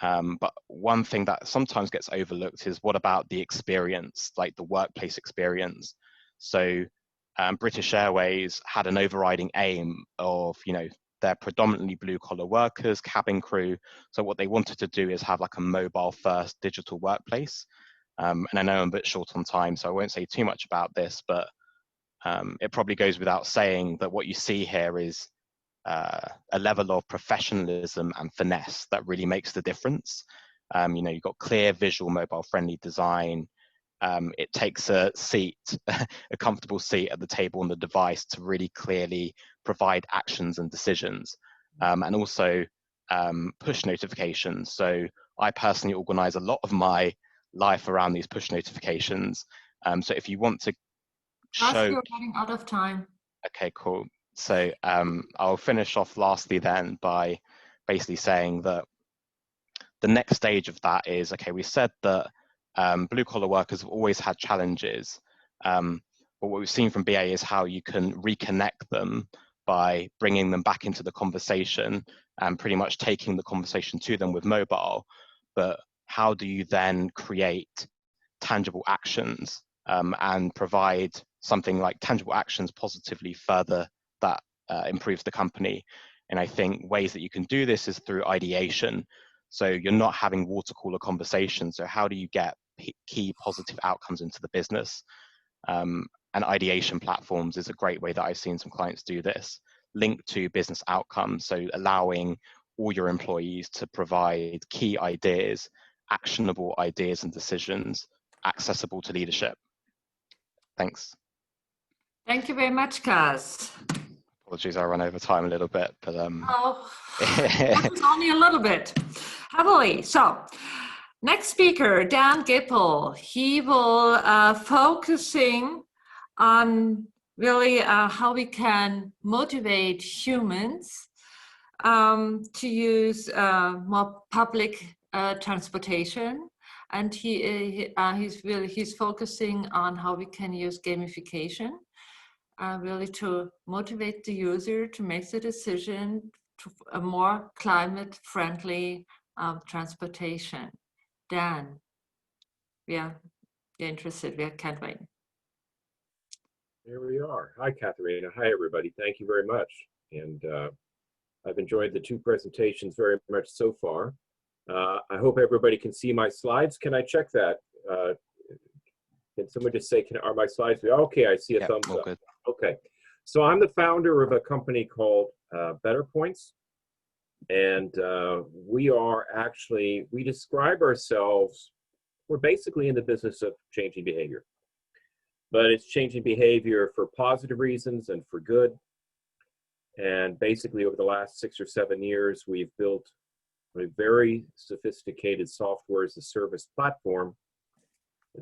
But one thing that sometimes gets overlooked is what about the experience, like the workplace experience. So British Airways had an overriding aim of, you know, they're predominantly blue collar workers, cabin crew. So what they wanted to do is have like a mobile first digital workplace. And I know I'm a bit short on time, so I won't say too much about this, but it probably goes without saying that what you see here is a level of professionalism and finesse that really makes the difference. You know, you've got clear visual mobile friendly design. It takes a seat, a comfortable seat at the table on the device to really clearly provide actions and decisions. And also push notifications. So I personally organize a lot of my life around these push notifications. So if you want to show... You're running out of time. Okay, cool. So I'll finish off lastly then by basically saying that the next stage of that is, okay, we said that blue collar workers have always had challenges, but what we've seen from BA is how you can reconnect them by bringing them back into the conversation and pretty much taking the conversation to them with mobile. But how do you then create tangible actions and provide something like tangible actions positively further that improves the company? And I think ways that you can do this is through ideation. So you're not having water cooler conversations. So how do you get key positive outcomes into the business. And ideation platforms is a great way that I've seen some clients do this, linked to business outcomes. So allowing all your employees to provide key ideas, actionable ideas and decisions, accessible to leadership. Thanks. Thank you very much, Kaz. Apologies, I run over time a little bit, but Oh, that was only a little bit. Happily. So, next speaker, Dan Gipple. He will focusing on really how we can motivate humans to use more public transportation, and he's focusing on how we can use gamification really to motivate the user to make the decision to a more climate-friendly transportation. Dan, yeah, you're interested. We can't wait. Here we are. Hi, Katharina. Hi, everybody. Thank you very much. And I've enjoyed the two presentations very much so far. I hope everybody can see my slides. Can I check that? Can someone just say, are my slides? Okay, I see a thumbs up. Good. Okay. So I'm the founder of a company called Better Points. And we describe ourselves, we're basically in the business of changing behavior. But it's changing behavior for positive reasons and for good. And basically over the last 6 or 7 years, we've built a very sophisticated software as a service platform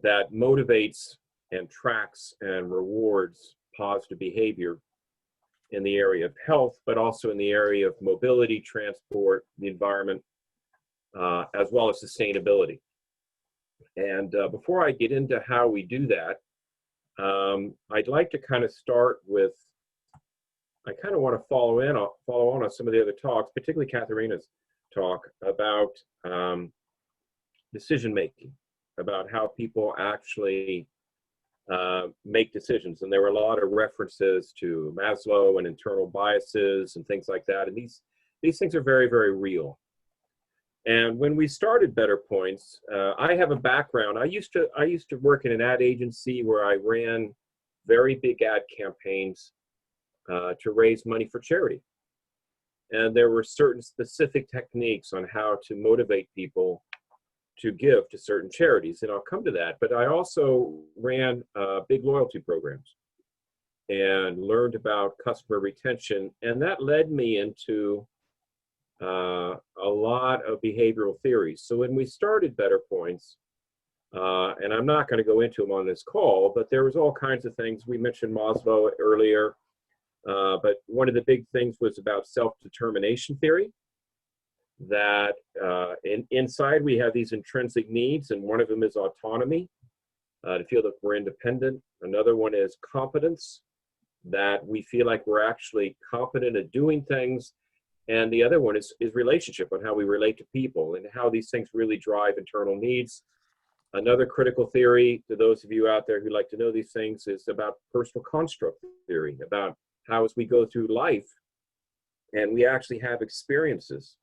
that motivates and tracks and rewards positive behavior in the area of health, but also in the area of mobility, transport, the environment, as well as sustainability. And before I get into how we do that, I'd like to kind of start with, I kind of want to follow on some of the other talks, particularly Katharina's talk about decision making, about how people actually make decisions. And there were a lot of references to Maslow and internal biases and things like that. And these things are very, very real. And when we started Better Points, I have a background. I used to work in an ad agency where I ran very big ad campaigns to raise money for charity. And there were certain specific techniques on how to motivate people to give to certain charities, and I'll come to that. But I also ran big loyalty programs and learned about customer retention, and that led me into a lot of behavioral theories. So when we started Better Points, and I'm not going to go into them on this call, but there was all kinds of things. We mentioned Maslow earlier, but one of the big things was about self-determination theory, that inside we have these intrinsic needs, and one of them is autonomy, to feel that we're independent. Another one is competence, that we feel like we're actually competent at doing things. And the other one is relationship, on how we relate to people and how these things really drive internal needs. Another critical theory, to those of you out there who like to know these things, is about personal construct theory, about how as we go through life and we actually have experiences,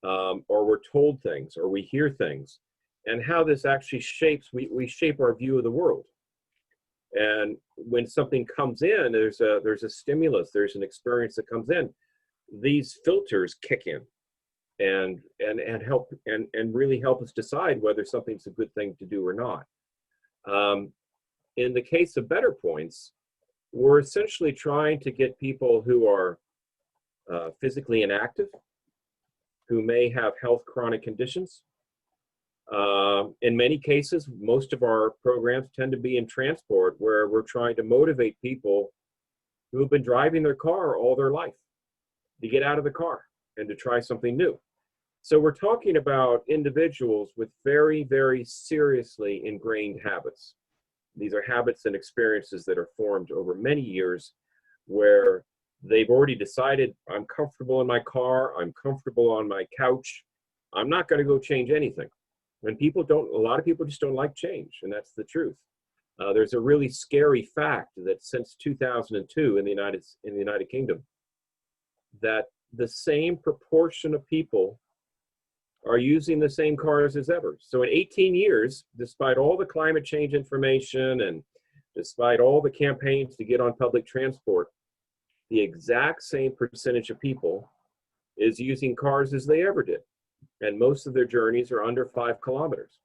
or we're told things, or we hear things, and how this actually shapes, we shape our view of the world. And when something comes in, there's a stimulus, there's an experience that comes in, these filters kick in and help and really help us decide whether something's a good thing to do or not. In the case of Better Points, we're essentially trying to get people who are physically inactive, who may have health chronic conditions. In many cases, most of our programs tend to be in transport, where we're trying to motivate people who have been driving their car all their life to get out of the car and to try something new. So we're talking about individuals with very, very seriously ingrained habits. These are habits and experiences that are formed over many years, where they've already decided, I'm comfortable in my car, I'm comfortable on my couch, I'm not going to go change anything. And a lot of people just don't like change, and that's the truth. There's a really scary fact that since 2002 in the United Kingdom, that the same proportion of people are using the same cars as ever. So in 18 years, despite all the climate change information and despite all the campaigns to get on public transport, the exact same percentage of people is using cars as they ever did. And most of their journeys are under 5 kilometers.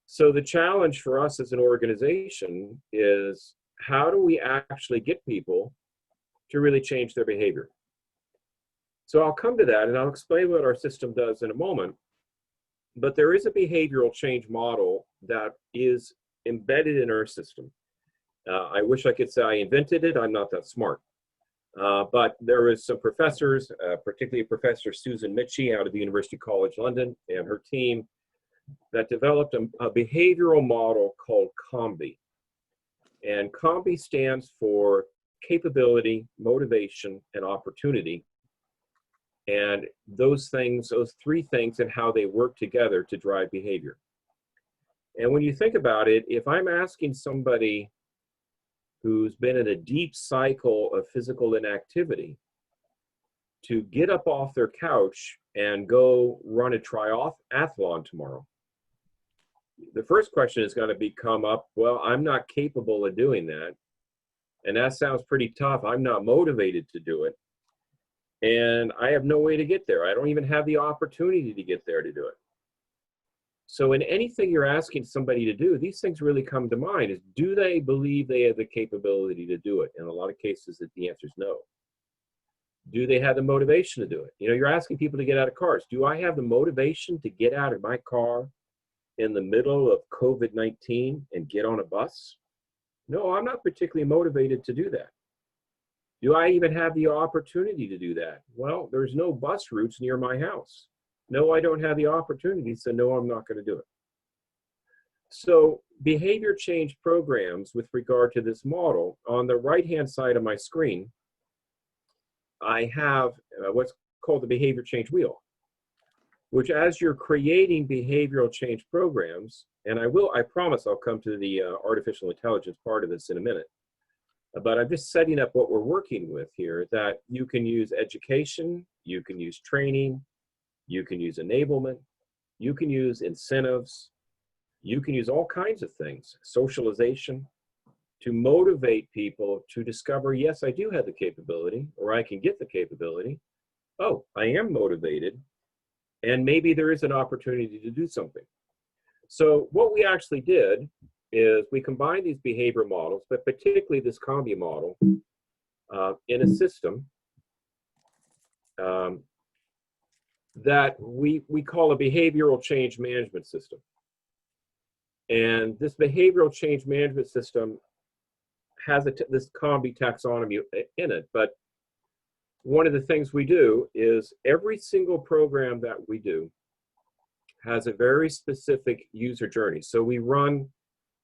So the challenge for us as an organization is, how do we actually get people to really change their behavior? So I'll come to that and I'll explain what our system does in a moment. But there is a behavioral change model that is embedded in our system. I wish I could say I invented it. I'm not that smart. But there is some professors, particularly Professor Susan Michie out of the University College London and her team, that developed a behavioral model called COMBI. And COMBI stands for capability, motivation, and opportunity. And those things, those 3 things, and how they work together to drive behavior. And when you think about it, if I'm asking somebody who's been in a deep cycle of physical inactivity to get up off their couch and go run a triathlon tomorrow, the first question is going to come up, well, I'm not capable of doing that. And that sounds pretty tough. I'm not motivated to do it. And I have no way to get there. I don't even have the opportunity to get there to do it. So in anything you're asking somebody to do, these things really come to mind. Is, do they believe they have the capability to do it? In a lot of cases, the answer is no. Do they have the motivation to do it? You know, you're asking people to get out of cars. Do I have the motivation to get out of my car in the middle of COVID-19 and get on a bus? No, I'm not particularly motivated to do that. Do I even have the opportunity to do that? Well, there's no bus routes near my house. No, I don't have the opportunity, so no, I'm not going to do it. So behavior change programs with regard to this model, on the right-hand side of my screen, I have what's called the behavior change wheel, which as you're creating behavioral change programs, and I promise I'll come to the artificial intelligence part of this in a minute, but I'm just setting up what we're working with here, that you can use education, you can use training, you can use enablement, you can use incentives, you can use all kinds of things, socialization, to motivate people to discover, yes, I do have the capability, or I can get the capability. Oh, I am motivated, and maybe there is an opportunity to do something. So what we actually did is we combined these behavior models, but particularly this COMBI model, in a system that we call a behavioral change management system. And this behavioral change management system has this COMBI taxonomy in it, but one of the things we do is every single program that we do has a very specific user journey. So we run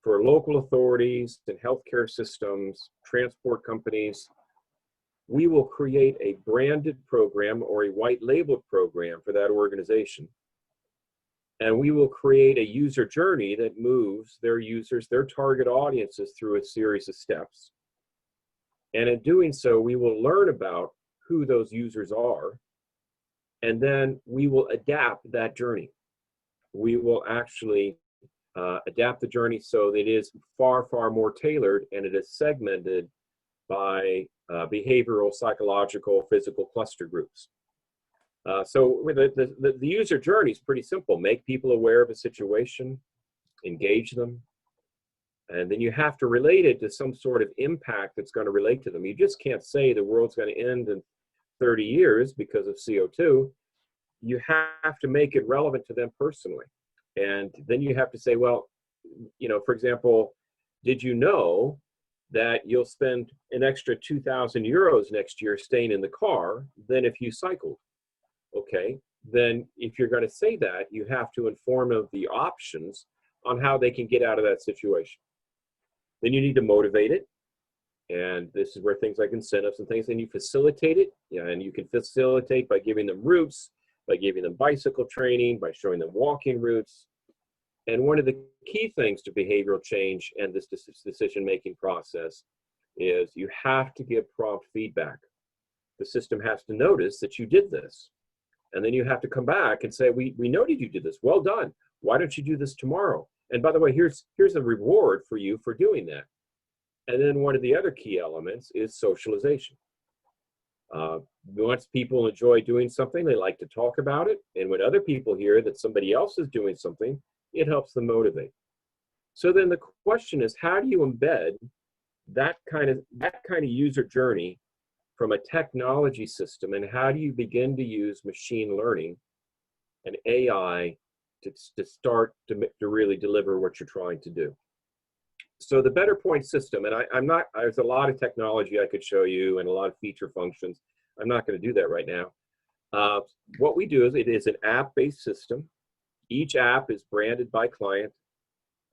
for local authorities and healthcare systems, transport companies. We will create a branded program or a white labeled program for that organization. And we will create a user journey that moves their users, their target audiences, through a series of steps. And in doing so, we will learn about who those users are, and then we will adapt that journey. We will actually adapt the journey so that it is far, far more tailored, and it is segmented by behavioral, psychological, physical cluster groups. So the user journey is pretty simple. Make people aware of a situation, engage them, and then you have to relate it to some sort of impact that's going to relate to them. You just can't say the world's going to end in 30 years because of CO2. You have to make it relevant to them personally. And then you have to say, well, you know, for example, did you know that you'll spend an extra 2,000 euros next year staying in the car than if you cycled? Okay, then if you're going to say that, you have to inform them of the options on how they can get out of that situation. Then you need to motivate it. And this is where things like incentives and things, then you facilitate it. Yeah, and you can facilitate by giving them routes, by giving them bicycle training, by showing them walking routes. And one of the key things to behavioral change and this decision-making process is you have to give prompt feedback. The system has to notice that you did this. And then you have to come back and say, we noted you did this. Well done. Why don't you do this tomorrow? And by the way, here's a reward for you for doing that. And then one of the other key elements is socialization. Once people enjoy doing something, they like to talk about it. And when other people hear that somebody else is doing something, it helps them motivate. So then the question is, how do you embed that kind of user journey from a technology system, and how do you begin to use machine learning and AI to start to really deliver what you're trying to do? So the Better Point system, and there's a lot of technology I could show you and a lot of feature functions. I'm not going to do that right now. What we do is it is an app-based system. Each app is branded by client.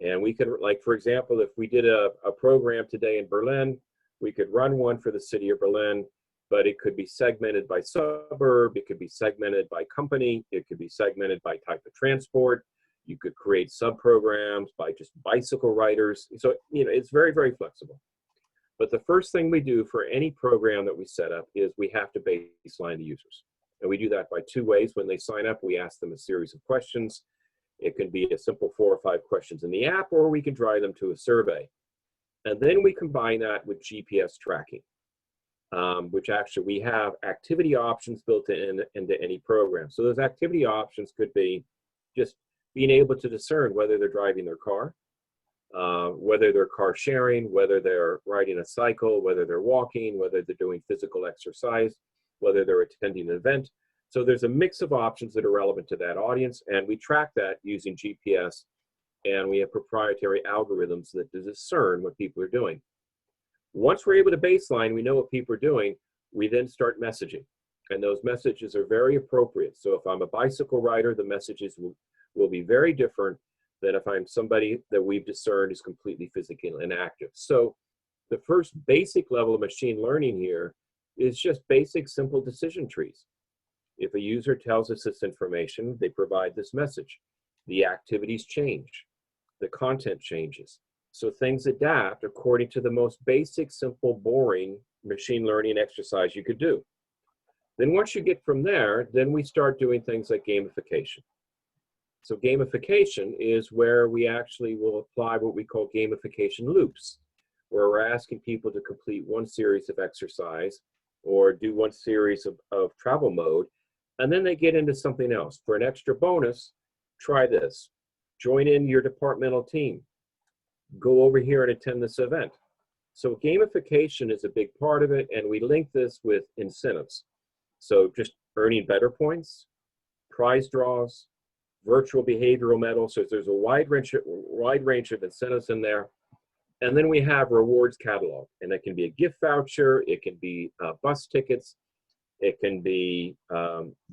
And we can, like, for example, if we did a program today in Berlin, we could run one for the city of Berlin, but it could be segmented by suburb, it could be segmented by company, it could be segmented by type of transport. You could create sub-programs by just bicycle riders. So, it's very, very flexible. But the first thing we do for any program that we set up is we have to baseline the users. And we do that by two ways. When they sign up, we ask them a series of questions. It can be a simple 4 or 5 questions in the app, or we can drive them to a survey. And then we combine that with GPS tracking, which actually we have activity options built into any program. So those activity options could be just being able to discern whether they're driving their car, whether they're car sharing, whether they're riding a cycle, whether they're walking, whether they're doing physical exercise, whether they're attending an event. So there's a mix of options that are relevant to that audience, and we track that using GPS, and we have proprietary algorithms that discern what people are doing. Once we're able to baseline, we know what people are doing, we then start messaging. And those messages are very appropriate. So if I'm a bicycle rider, the messages will be very different than if I'm somebody that we've discerned is completely physically inactive. So the first basic level of machine learning here is just basic, simple decision trees. If a user tells us this information, they provide this message. The activities change. The content changes. So things adapt according to the most basic, simple, boring machine learning exercise you could do. Then once you get from there, then we start doing things like gamification. So gamification is where we actually will apply what we call gamification loops, where we're asking people to complete one series of exercise or do one series of travel mode, and then they get into something else. For an extra bonus, try this. Join in your departmental team. Go over here and attend this event. So gamification is a big part of it, and we link this with incentives. So just earning better points, prize draws, virtual behavioral medals. So there's a wide range of incentives in there. And then we have rewards catalog, and it can be a gift voucher, it can be bus tickets, it can be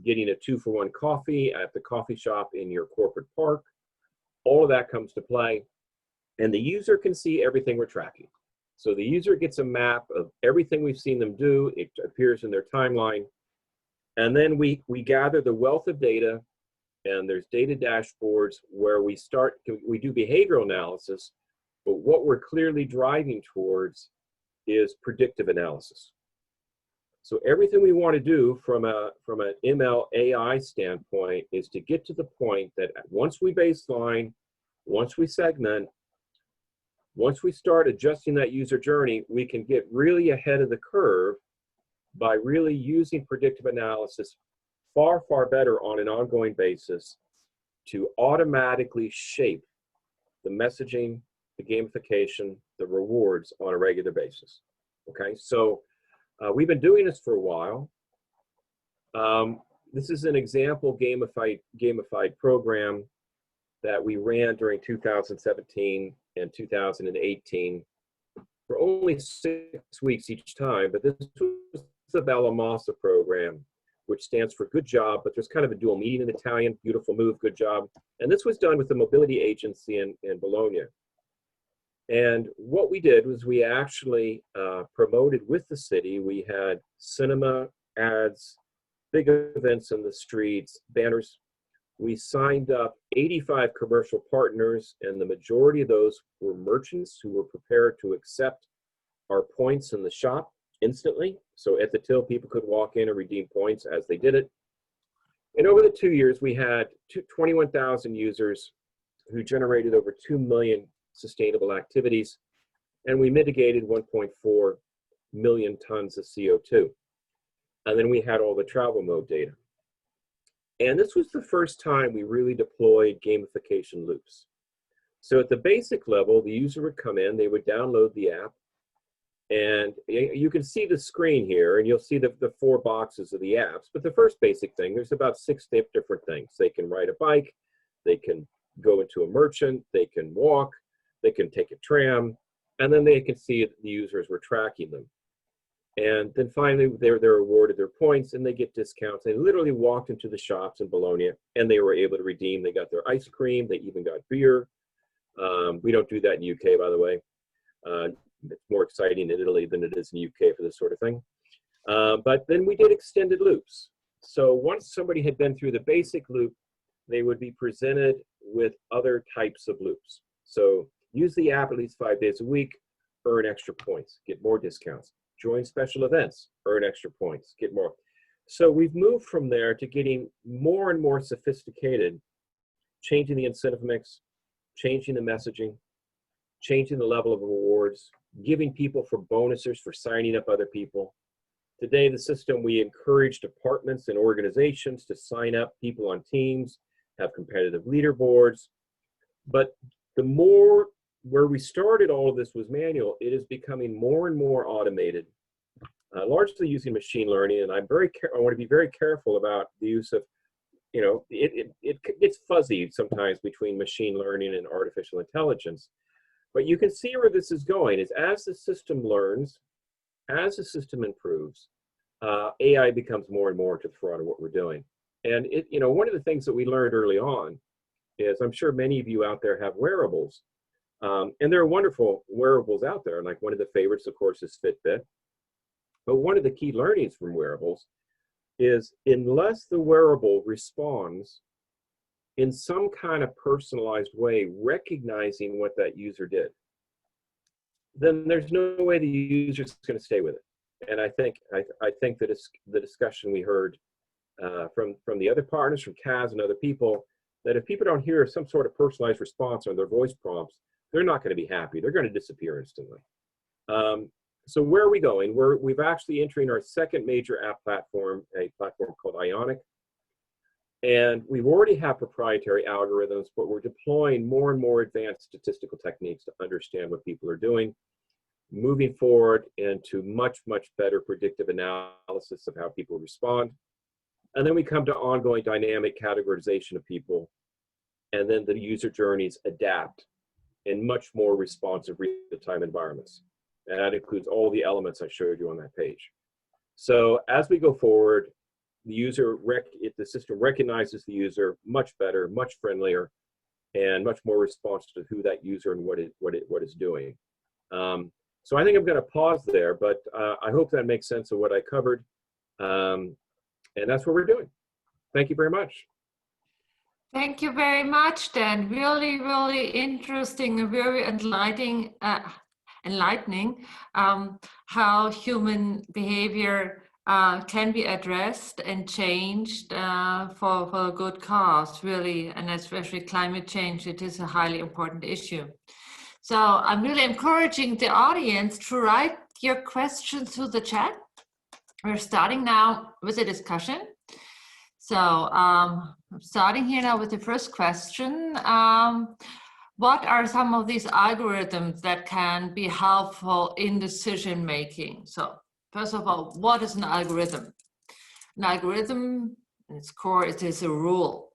getting a 2-for-1 coffee at the coffee shop in your corporate park. All of that comes to play, and the user can see everything we're tracking. So the user gets a map of everything we've seen them do. It appears in their timeline. And then we gather the wealth of data, and there's data dashboards where we do behavioral analysis, but what we're clearly driving towards is predictive analysis. So everything we want to do from an ML AI standpoint is to get to the point that once we baseline, once we segment, once we start adjusting that user journey, we can get really ahead of the curve by really using predictive analysis far, far better on an ongoing basis to automatically shape the messaging, the gamification, the rewards on a regular basis. Okay, so we've been doing this for a while. This is an example gamified program that we ran during 2017 and 2018 for only 6 weeks each time, but this was the Bella Mossa program, which stands for good job, but there's kind of a dual meaning in Italian, beautiful move, good job. And this was done with the mobility agency in Bologna. And what we did was we actually promoted with the city. We had cinema ads, big events in the streets, banners. We signed up 85 commercial partners, and the majority of those were merchants who were prepared to accept our points in the shop instantly. So at the till, people could walk in and redeem points as they did it. And over the 2 years, we had 21,000 users who generated over 2 million sustainable activities, and we mitigated 1.4 million tons of CO2. And then we had all the travel mode data. And this was the first time we really deployed gamification loops. So at the basic level, the user would come in, they would download the app, and you can see the screen here, and you'll see the 4 boxes of the apps. But the first basic thing, there's about 6 different things. They can ride a bike, they can go into a merchant, they can walk, they can take a tram, and then they can see the users were tracking them. And then finally, they're awarded their points and they get discounts. They literally walked into the shops in Bologna and they were able to redeem. They got their ice cream, they even got beer. We don't do that in UK, by the way. It's more exciting in Italy than it is in UK for this sort of thing. But then we did extended loops. So once somebody had been through the basic loop, they would be presented with other types of loops. So use the app at least 5 days a week, earn extra points, get more discounts. Join special events, earn extra points, get more. So we've moved from there to getting more and more sophisticated, changing the incentive mix, changing the messaging, changing the level of rewards, giving people for bonuses for signing up other people. Today, the system, we encourage departments and organizations to sign up people on teams, have competitive leaderboards. But the more, where we started all of this was manual, it is becoming more and more automated, largely using machine learning. And I want to be very careful about the use of, you know, it gets fuzzy sometimes between machine learning and artificial intelligence. But you can see where this is going is as the system learns, as the system improves, AI becomes more and more to the front of what we're doing. And you know, one of the things that we learned early on is, I'm sure many of you out there have wearables, and there are wonderful wearables out there. And like one of the favorites, of course, is Fitbit. But one of the key learnings from wearables is unless the wearable responds in some kind of personalized way, recognizing what that user did, then there's no way the user is going to stay with it. And I think that it's the discussion we heard from the other partners, from Kaz and other people, that if people don't hear some sort of personalized response on their voice prompts, they're not going to be happy. They're going to disappear instantly. So where are we going? We've actually entering our second major app platform, a platform called Ionic. And we've already have proprietary algorithms, but we're deploying more and more advanced statistical techniques to understand what people are doing, moving forward into much, much better predictive analysis of how people respond. And then we come to ongoing dynamic categorization of people, and then the user journeys adapt in much more responsive real-time environments. And that includes all the elements I showed you on that page. So as we go forward, the system recognizes the user much better, much friendlier, and much more responsive to who that user and what it's doing. So I think I'm going to pause there, but I hope that makes sense of what I covered. And that's what we're doing. Thank you very much. Thank you very much, Dan. Really, really interesting and very enlightening how human behavior can be addressed and changed for a good cause, really, and especially climate change. It is a highly important issue. So I'm really encouraging the audience to write your questions through the chat. We're starting now with a discussion. So I'm starting here now with the first question. What are some of these algorithms that can be helpful in decision making? So first of all, what is an algorithm? An algorithm, in its core, it is a rule,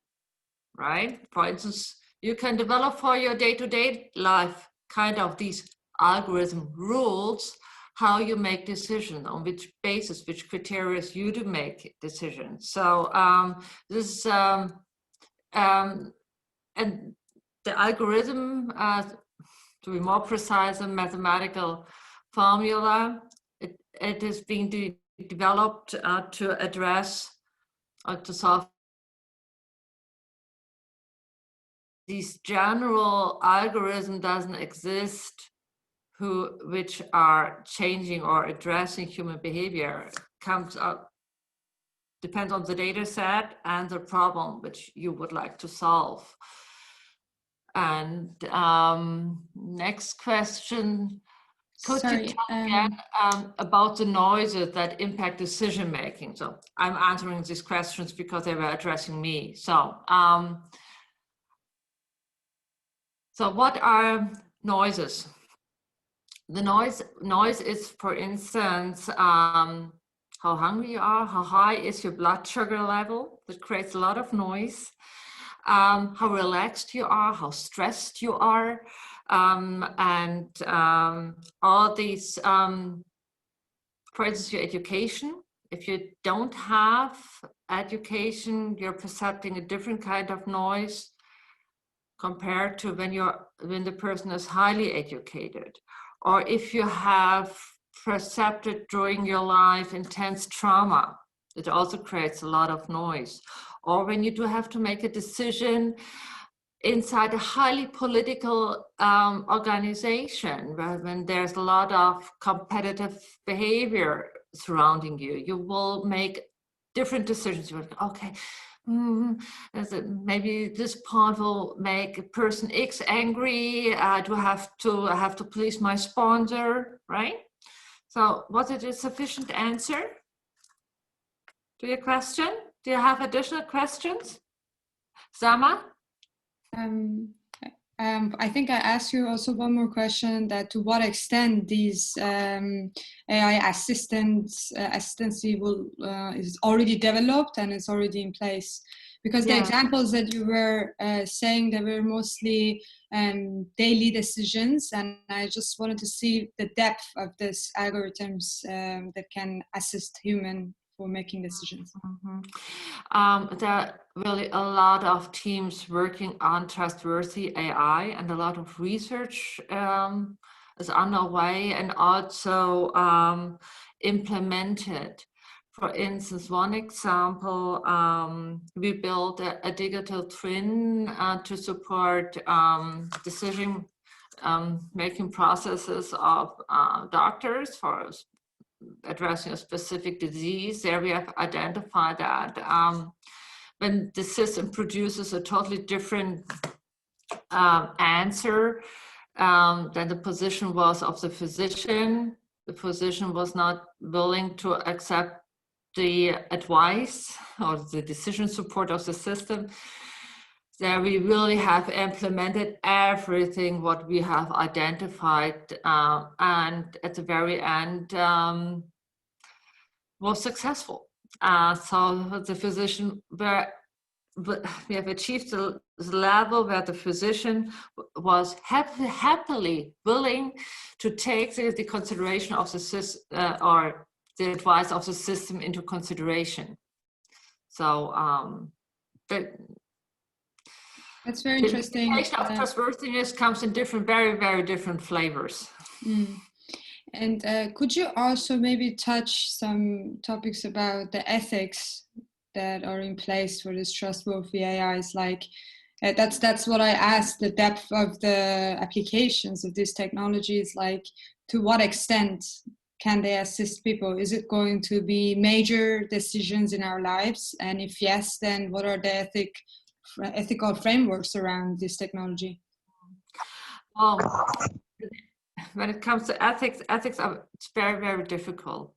right? For instance, you can develop for your day-to-day life kind of these algorithm rules, how you make decisions, on which basis, which criteria you do make decisions. So and the algorithm, to be more precise, a mathematical formula. It is being developed to address or to solve these general algorithm doesn't exist which are changing or addressing human behavior. Comes up Depends on the data set and the problem which you would like to solve. And next question. Could you talk again about the noises that impact decision making? So I'm answering these questions because they were addressing me. So, so what are noises? The noise is, for instance, how hungry you are, how high is your blood sugar level. That creates a lot of noise. How relaxed you are, how stressed you are, and all these, for instance, your education. If you don't have education, you're perceiving a different kind of noise compared to when the person is highly educated. Or if you have perceived during your life intense trauma, it also creates a lot of noise. Or when you do have to make a decision inside a highly political organization, where when there's a lot of competitive behavior surrounding you, you will make different decisions. You're like, okay, maybe this part will make person X angry. Do I have to please my sponsor, right? So was it a sufficient answer to your question? Do you have additional questions? Sama? I think I asked you also one more question, that to what extent these AI assistancy is already developed and is already in place. Because the examples that you were saying, they were mostly daily decisions, and I just wanted to see the depth of these algorithms that can assist human for making decisions. There are really a lot of teams working on trustworthy AI, and a lot of research is underway and also implemented. For instance, one example, we built a digital twin to support decision making processes of doctors for addressing a specific disease. There we have identified that when the system produces a totally different answer than the position was of the physician was not willing to accept the advice or the decision support of the system. There we really have implemented everything what we have identified, and at the very end was successful. So the physician, we have achieved the level where the physician was happily willing to take the consideration of the system or the advice of the system into consideration. So that's very interesting. The indication of trustworthiness comes in different, very, very different flavors. And could you also maybe touch some topics about the ethics that are in place for this trustworthy AIs? Like that's what I asked, the depth of the applications of these technologies. Like, to what extent can they assist people? Is it going to be major decisions in our lives? And if yes, then what are the ethical frameworks around this technology? Well, when it comes to ethics are very, very difficult,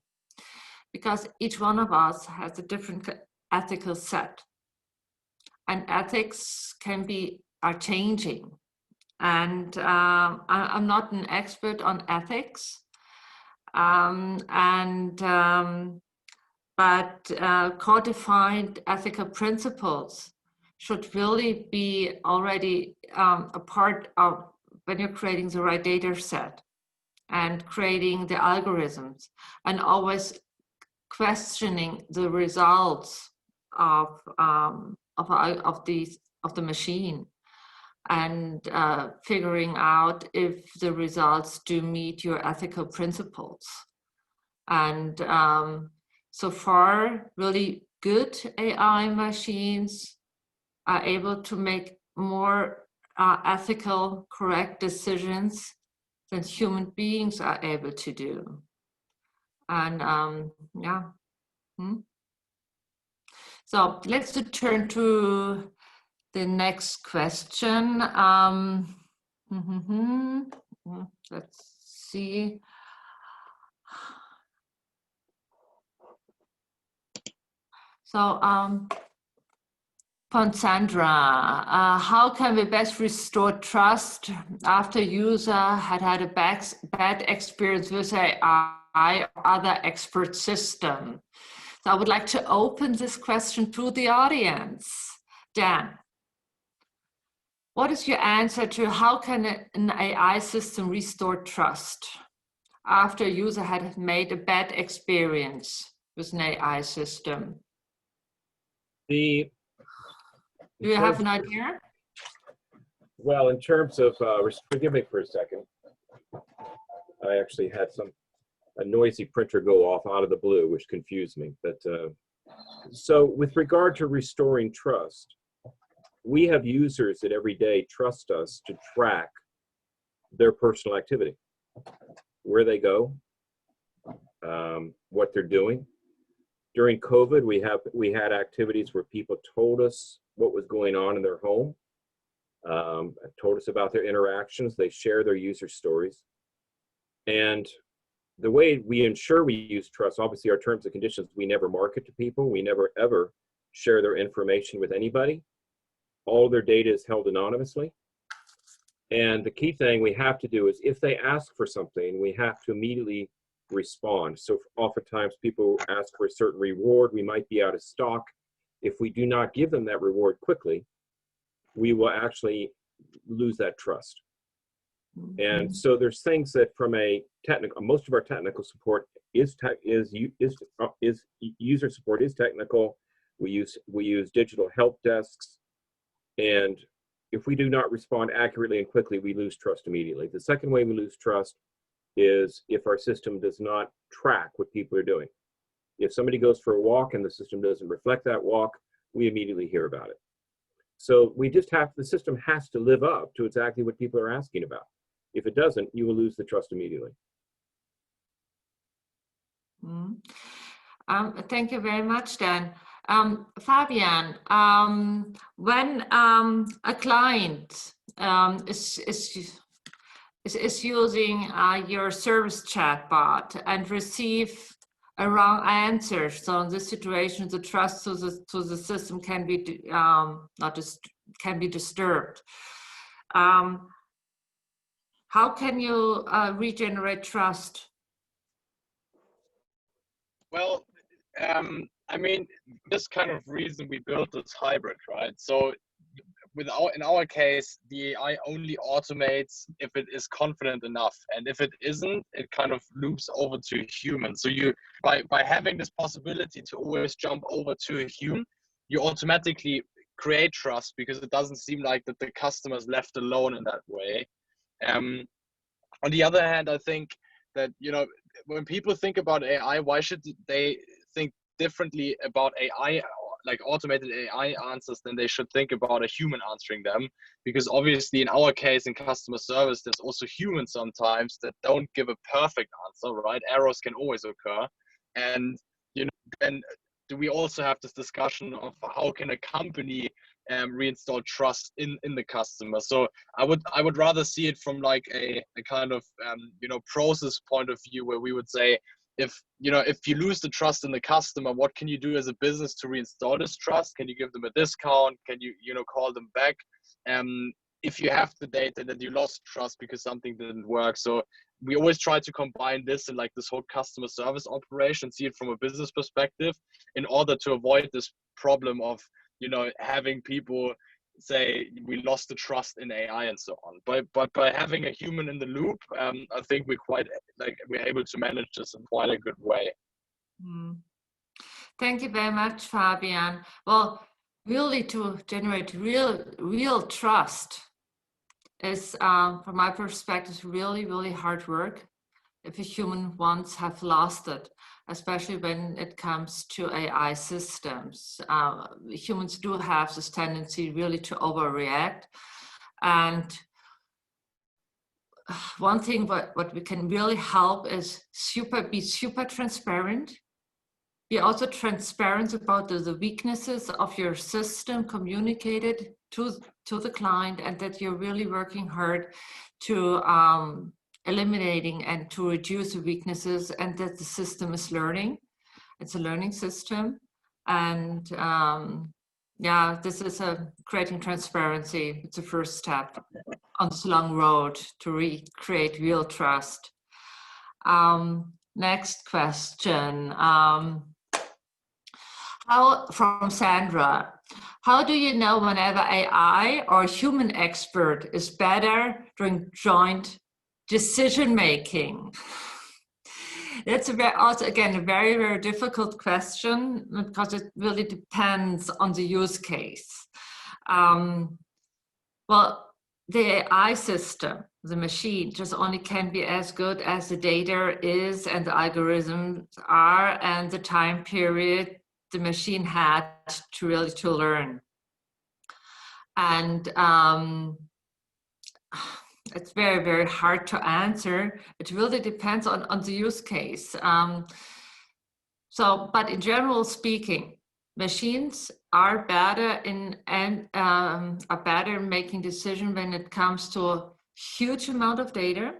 because each one of us has a different ethical set, and ethics are changing. And I'm not an expert on ethics, but codified ethical principles should really be already a part of when you're creating the right data set and creating the algorithms, and always questioning the results of the machine, and figuring out if the results do meet your ethical principles. And so far, really good AI machines are able to make more ethical, correct decisions than human beings are able to do. And So let's turn to the next question. Let's see. So, Sandra, how can we best restore trust after user had a bad experience with AI or other expert system? So I would like to open this question to the audience. Dan, what is your answer to how can an AI system restore trust after a user had made a bad experience with an AI system? Do you have an idea? Well, in terms of, forgive me for a second. I actually had a noisy printer go off out of the blue, which confused me. But so with regard to restoring trust, we have users that every day trust us to track their personal activity, where they go, what they're doing. During COVID, we had activities where people told us what was going on in their home, told us about their interactions. They share their user stories. And the way we ensure we use trust, obviously our terms and conditions, we never market to people. We never ever share their information with anybody. All their data is held anonymously. And the key thing we have to do is if they ask for something, we have to immediately respond. So oftentimes people ask for a certain reward. We might be out of stock. If we do not give them that reward quickly, we will actually lose that trust. And so there's things that from a technical, most of our technical support is user support is technical. We use digital help desks, and if we do not respond accurately and quickly, we lose trust immediately. The second way we lose trust is if our system does not track what people are doing. If somebody goes for a walk and the system doesn't reflect that walk, we immediately hear about it. So we just the system has to live up to exactly what people are asking about. If it doesn't, you will lose the trust immediately. Thank you very much, Dan. Fabian, when a client is using your service chatbot and receive a wrong answer, so in this situation, the trust to the system can be can be disturbed. How can you regenerate trust? Well, I mean, this kind of reason we built this hybrid, right? So in our case, the AI only automates if it is confident enough. And if it isn't, it kind of loops over to a human. So you, by having this possibility to always jump over to a human, you automatically create trust because it doesn't seem like that the customer is left alone in that way. On the other hand, I think that, you know, when people think about AI, why should they think differently about AI, like automated AI answers, than they should think about a human answering them? Because obviously in our case, in customer service, there's also humans sometimes that don't give a perfect answer, right? Errors can always occur. And, you know, then do we also have this discussion of how can a company reinstall trust in the customer? So I would rather see it from like a kind of you know, process point of view, where we would say, if you lose the trust in the customer, what can you do as a business to reinstall this trust? Can you give them a discount? Can you call them back? If you have the data that you lost trust because something didn't work. So we always try to combine this in like this whole customer service operation, see it from a business perspective, in order to avoid this problem of, you know, having people say we lost the trust in AI and so on. But by having a human in the loop, I think we're able to manage this in quite a good way. Thank you very much, Fabian. Well, really to generate real trust is, from my perspective, really, really hard work if a human once have lost it, especially when it comes to AI systems. Humans do have this tendency really to overreact. And one thing what we can really help is be super transparent be also transparent about the weaknesses of your system communicated to the client, and that you're really working hard to eliminating and to reduce the weaknesses, and that the system is learning. It's a learning system. And yeah, this is creating transparency. It's a first step on this long road to recreate real trust. Next question. From Sandra, how do you know whenever AI or human expert is better during joint decision making? That's also, again, a very, very difficult question, because it really depends on the use case. Well, the AI system, the machine, just only can be as good as the data is and the algorithms are and the time period the machine had to really to learn. And it's very, very hard to answer. It really depends on the use case. But in general speaking, machines are better in making decisions when it comes to a huge amount of data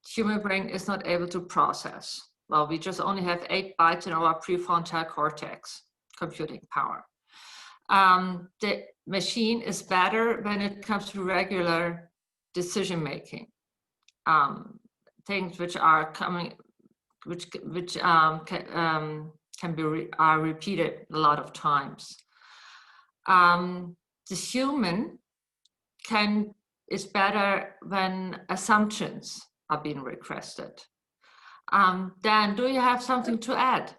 human brain is not able to process. Well, we just only have 8 bytes in our prefrontal cortex computing power. The machine is better when it comes to regular decision making, things which are coming, which can be repeated a lot of times. The human is better when assumptions are being requested. Dan, do you have something to add?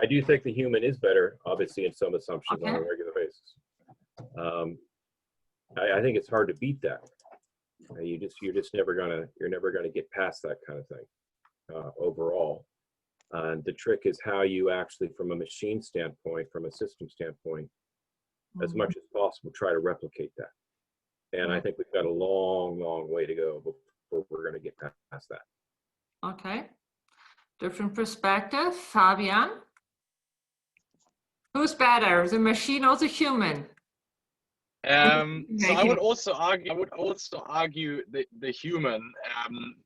I do think the human is better, obviously, in some assumptions Okay. on a regular basis. I think it's hard to beat that. You're never gonna get past that kind of thing overall. And the trick is how you actually, from a machine standpoint, from a system standpoint, as much as possible, try to replicate that. And I think we've got a long, long way to go before we're going to get past that. Okay. Different perspective. Fabian? Who's better, the machine or the human? So I would also argue the human,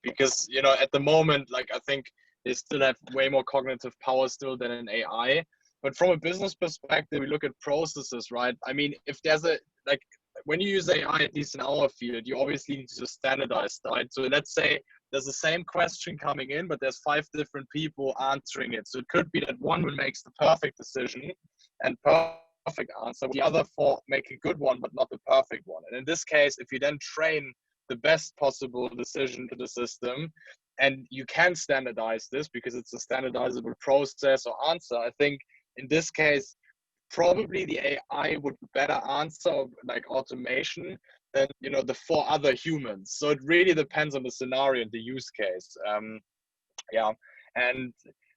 because, you know, at the moment, like, I think they still have way more cognitive power still than an AI. But from a business perspective, we look at processes, right? I mean, if there's when you use AI, at least in our field, you obviously need to standardize, right? So let's say there's the same question coming in, but there's 5 different people answering it. So it could be that one makes the perfect decision and perfect answer, the other 4 make a good one, but not the perfect one. And in this case, if you then train the best possible decision to the system, and you can standardize this because it's a standardizable process or answer, I think in this case, probably the AI would better answer, like automation, than, you know, the 4 other humans. So it really depends on the scenario and the use case.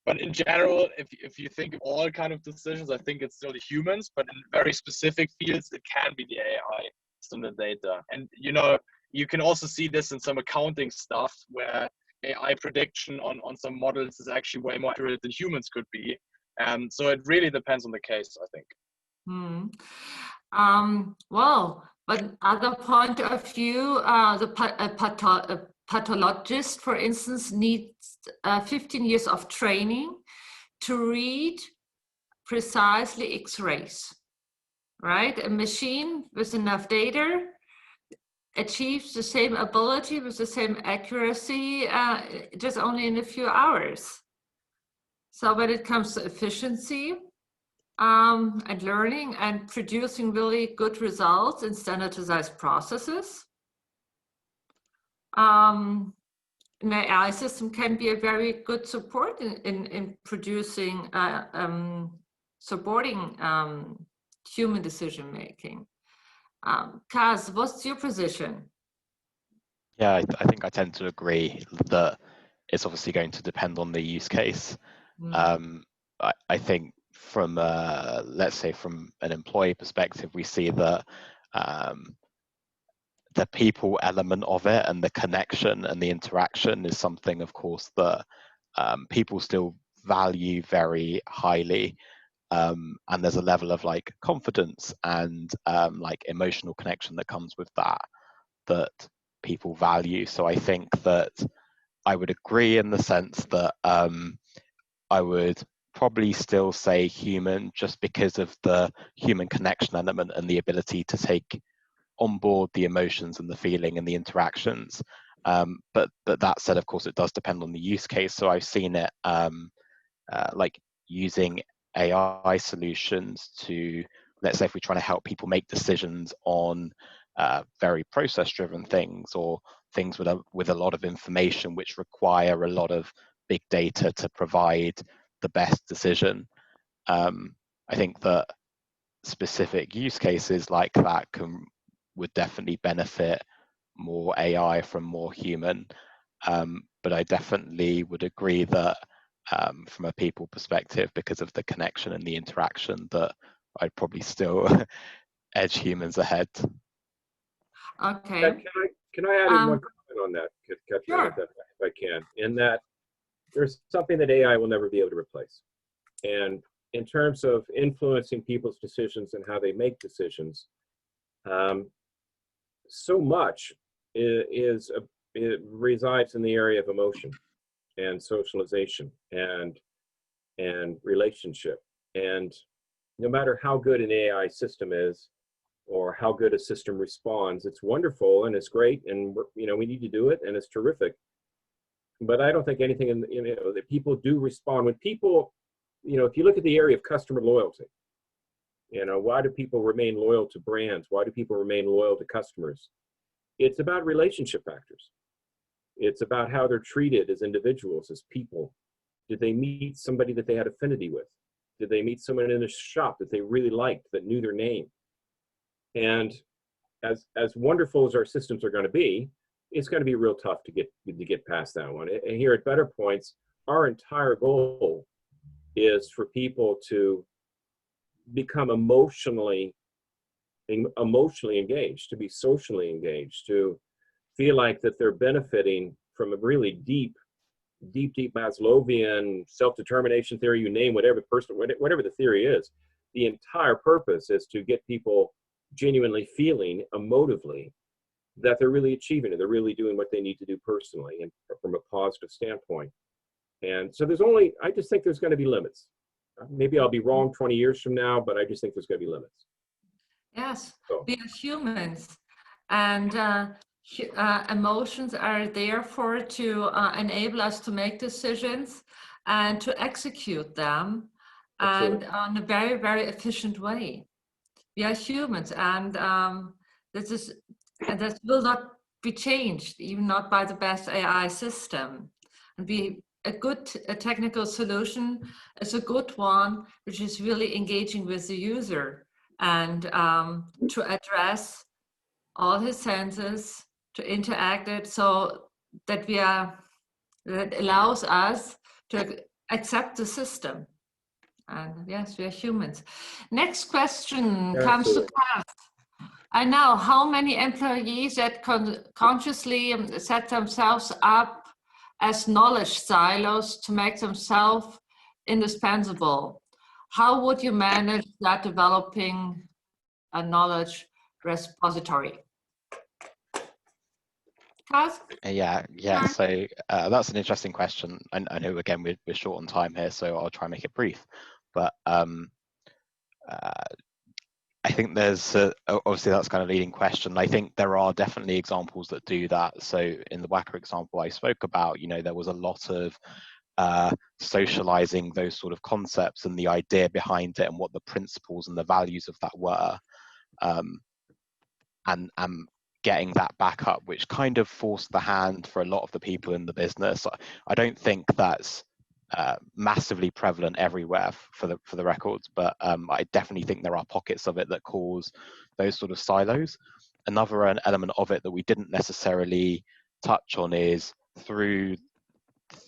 But in general, if you think of all kind of decisions, I think it's still the humans. But in very specific fields, it can be the AI based on the data. And, you know, you can also see this in some accounting stuff where AI prediction on some models is actually way more accurate than humans could be. So it really depends on the case, I think. Well, but other point of view, the pathologist, for instance, needs 15 years of training to read precisely X-rays, right? A machine with enough data achieves the same ability with the same accuracy just only in a few hours. So when it comes to efficiency and learning and producing really good results in standardized processes, an AI system can be a very good support in producing, supporting human decision making. Kaz, what's your position? Yeah, I think I tend to agree that it's obviously going to depend on the use case. I think from, let's say from an employee perspective, we see that the people element of it and the connection and the interaction is something, of course, that people still value very highly. And there's a level of like confidence and like emotional connection that comes with that people value. So I think that I would agree in the sense that I would probably still say human, just because of the human connection element and the ability to take on board the emotions and the feeling and the interactions. But that said, of course, it does depend on the use case. So I've seen it like using AI solutions to, let's say if we're trying to help people make decisions on very process-driven things, or things with a lot of information which require a lot of big data to provide the best decision. I think that specific use cases like that would definitely benefit more AI from more human. But I definitely would agree that from a people perspective, because of the connection and the interaction, that I'd probably still edge humans ahead. Okay. Can I add in one comment on that, Katharina, Sure. if I can? In that there's something that AI will never be able to replace. And in terms of influencing people's decisions and how they make decisions, so much it resides in the area of emotion and socialization and relationship. And no matter how good an AI system is, or how good a system responds, it's wonderful and it's great, and we need to do it, and it's terrific. But I don't think anything that people do respond when people, if you look at the area of customer loyalty, why do people remain loyal to brands? Why do people remain loyal to customers? It's about relationship factors. It's about how they're treated as individuals, as people. Did they meet somebody that they had affinity with? Did they meet someone in a shop that they really liked, that knew their name? And as wonderful as our systems are going to be, it's going to be real tough to get past that one. And here at Better Points, our entire goal is for people to become emotionally engaged, to be socially engaged, to feel like that they're benefiting from a really deep Maslowian self-determination theory, you name whatever the theory is. The entire purpose is to get people genuinely feeling emotively that they're really achieving it, they're really doing what they need to do personally and from a positive standpoint. And so I just think there's going to be limits. Maybe I'll be wrong 20 years from now, but I just think there's going to be limits. Yes, So. we are humans, and emotions are there to enable us to make decisions and to execute them, and on a very, very efficient way. We are humans, and this will not be changed, even not by the best AI system. And a good technical solution is a good one, which is really engaging with the user and to address all his senses, to interact it, so that that allows us to accept the system. And yes, we are humans. Next question comes to Kath. I know, how many employees that consciously set themselves up as knowledge silos to make themselves indispensable? How would you manage that, developing a knowledge repository? Kath? Yeah. So that's an interesting question. I know, again, we're short on time here, so I'll try and make it brief. But I think there's obviously that's kind of leading question. I think there are definitely examples that do that. So in the Wacker example I spoke about, there was a lot of socializing those sort of concepts and the idea behind it and what the principles and the values of that were, and getting that back up, which kind of forced the hand for a lot of the people in the business. I don't think that's massively prevalent everywhere for the records, but I definitely think there are pockets of it that cause those sort of silos. Another element of it that we didn't necessarily touch on is through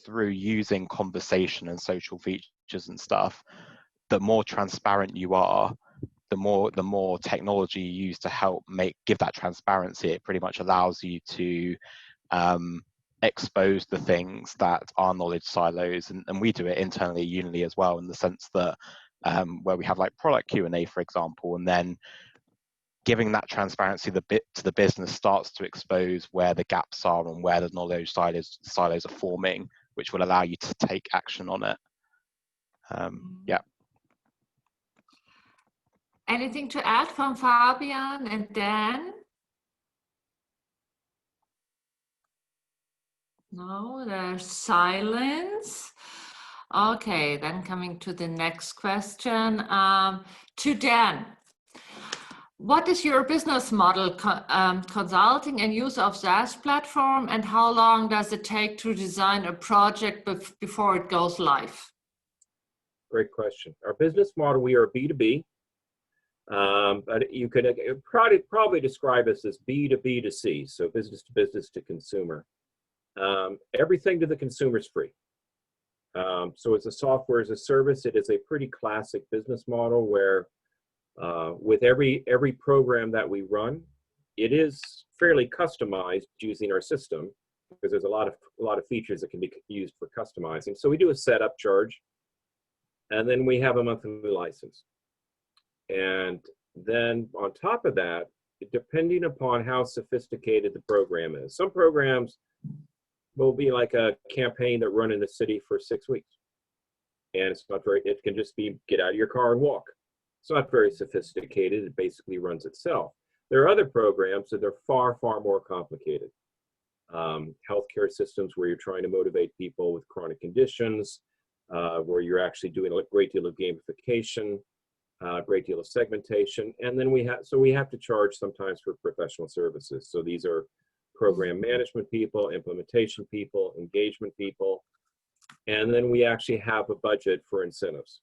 using conversation and social features and stuff, the more transparent you are, the more technology you use to help give that transparency, it pretty much allows you to expose the things that are knowledge silos, and we do it internally at Unity as well, in the sense that where we have like product Q&A, for example, and then giving that transparency to the business starts to expose where the gaps are and where the knowledge silos are forming, which will allow you to take action on it. Yeah. Anything to add from Fabian and Dan? No, there's silence. Okay, then coming to the next question. To Dan. What is your business model, consulting and use of Saas platform, and how long does it take to design a project before it goes live? Great question. Our business model, we are B2B, but you could probably describe us as B2B to C, so business to business to consumer. Everything to the consumer is free. So it's a software as a service. It is a pretty classic business model where with every program that we run, it is fairly customized using our system, because there's a lot of features that can be used for customizing. So we do a setup charge, and then we have a monthly license. And then on top of that, depending upon how sophisticated the program is, some programs will be like a campaign that run in the city for 6 weeks, and it's not very. It can just be get out of your car and walk. It's not very sophisticated. It basically runs itself. There are other programs that are far more complicated. Healthcare systems where you're trying to motivate people with chronic conditions, where you're actually doing a great deal of gamification, a great deal of segmentation, and then we have to charge sometimes for professional services. So these are program management people, implementation people, engagement people, and then we actually have a budget for incentives.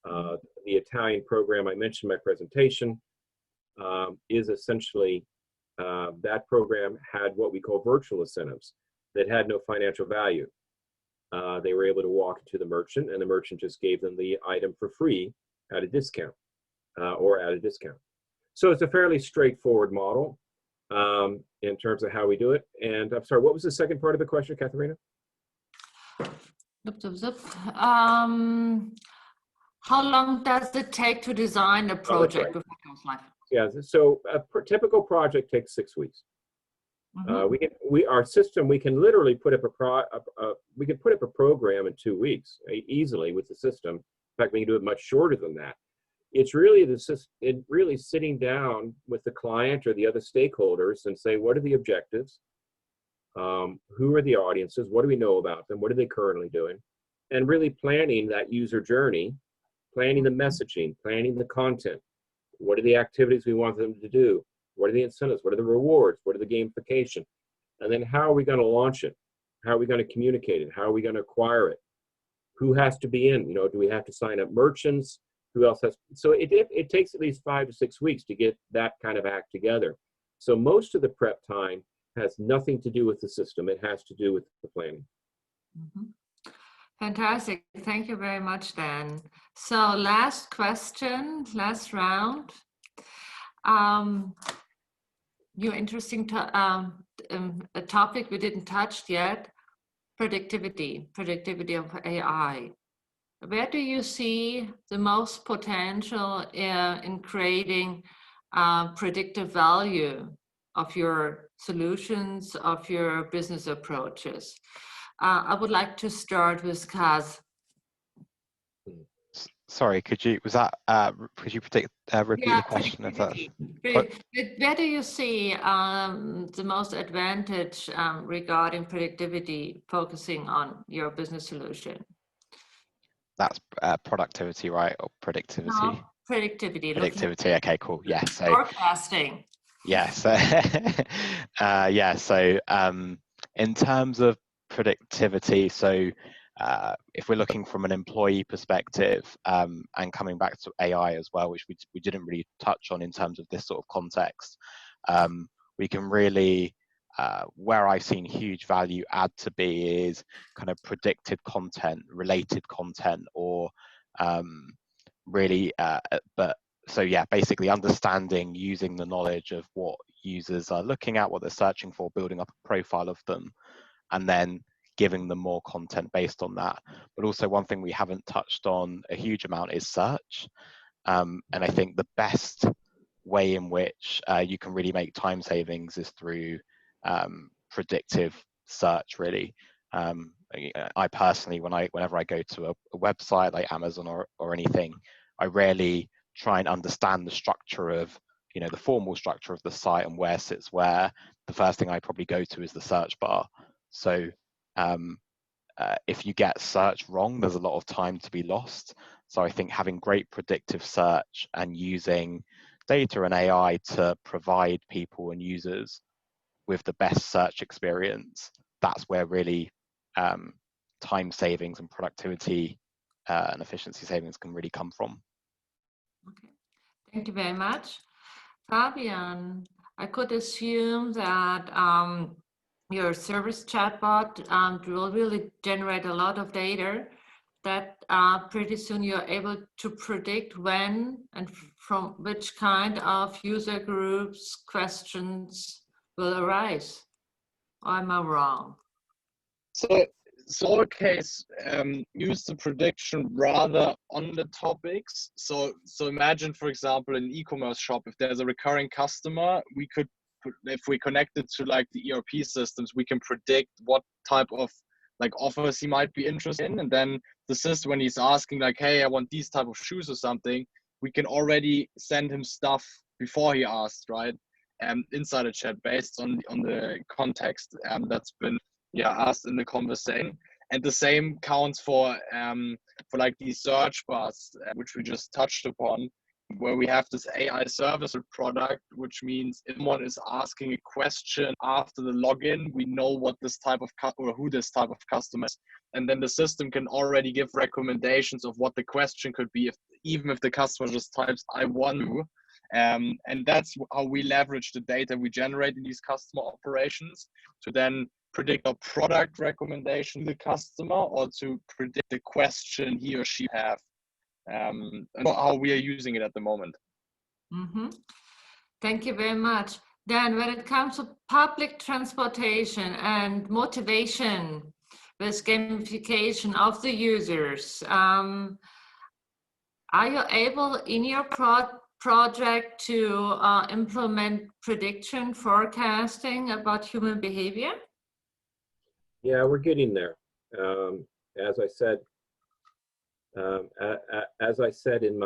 The Italian program I mentioned in my presentation is essentially, that program had what we call virtual incentives that had no financial value. They were able to walk to the merchant, and the merchant just gave them the item for free at a discount, or at a discount. So it's a fairly straightforward model in terms of how we do it. And I'm sorry, what was the second part of the question, Katharina? How long does it take to design a project before it goes live? Yeah, so a typical project takes 6 weeks. Our system, we can literally put up a program in 2 weeks easily with the system. In fact, we can do it much shorter than that. It's really sitting down with the client or the other stakeholders and say, what are the objectives? Who are the audiences? What do we know about them? What are they currently doing? And really planning that user journey, planning the messaging, planning the content. What are the activities we want them to do? What are the incentives? What are the rewards? What are the gamification? And then how are we going to launch it? How are we going to communicate it? How are we going to acquire it? Who has to be in? Do we have to sign up merchants? Who else has? So it takes at least 5 to 6 weeks to get that kind of act together. So most of the prep time has nothing to do with the system. It has to do with the planning. Fantastic. Thank you very much, Dan. So last question, last round. Your interesting a topic we didn't touch yet, predictivity of AI. Where do you see the most potential in creating predictive value of your solutions, of your business approaches? I would like to start with Kaz. Sorry, could you repeat the question? Where do you see the most advantage regarding predictivity focusing on your business solution? That's productivity, right? Or predictivity? No, predictivity. Predictivity, okay, cool. Yeah. So forecasting. Yes. Yeah. So in terms of productivity, so if we're looking from an employee perspective, and coming back to AI as well, which we didn't really touch on in terms of this sort of context, we can really, where I've seen huge value add to be is kind of predicted content, related content, or really, but so yeah, basically understanding, using the knowledge of what users are looking at, what they're searching for, building up a profile of them, and then giving them more content based on that. But also one thing we haven't touched on a huge amount is search. And I think the best way in which you can really make time savings is through predictive search, really. I personally, whenever I go to a website like Amazon or anything, I rarely try and understand the structure of, the formal structure of the site and where sits where. The first thing I probably go to is the search bar. So if you get search wrong, there's a lot of time to be lost. So I think having great predictive search and using data and AI to provide people and users with the best search experience, that's where really time savings and productivity and efficiency savings can really come from. Okay, thank you very much. Fabian, I could assume that your service chatbot will really generate a lot of data that pretty soon you're able to predict when and from which kind of user groups questions will arise. Or am I wrong? So our case use the prediction rather on the topics. So imagine, for example, an e-commerce shop, if there's a recurring customer, we could, if we connect it to like the ERP systems, we can predict what type of like offers he might be interested in. And then the system, when he's asking like, hey, I want these type of shoes or something, we can already send him stuff before he asked, right? Inside a chat based on the context that's been asked in the conversation. And the same counts for like these search bars, which we just touched upon, where we have this AI service product, which means if someone is asking a question after the login, we know what this type of or who this type of customer is, and then the system can already give recommendations of what the question could be, even if the customer just types "I want to." And that's how we leverage the data we generate in these customer operations to then predict a product recommendation to the customer or to predict the question he or she have, and how we are using it at the moment. Mm-hmm. Thank you very much. Then when it comes to public transportation and motivation with gamification of the users, are you able in your project to implement prediction forecasting about human behavior? Yeah, we're getting there. As I said in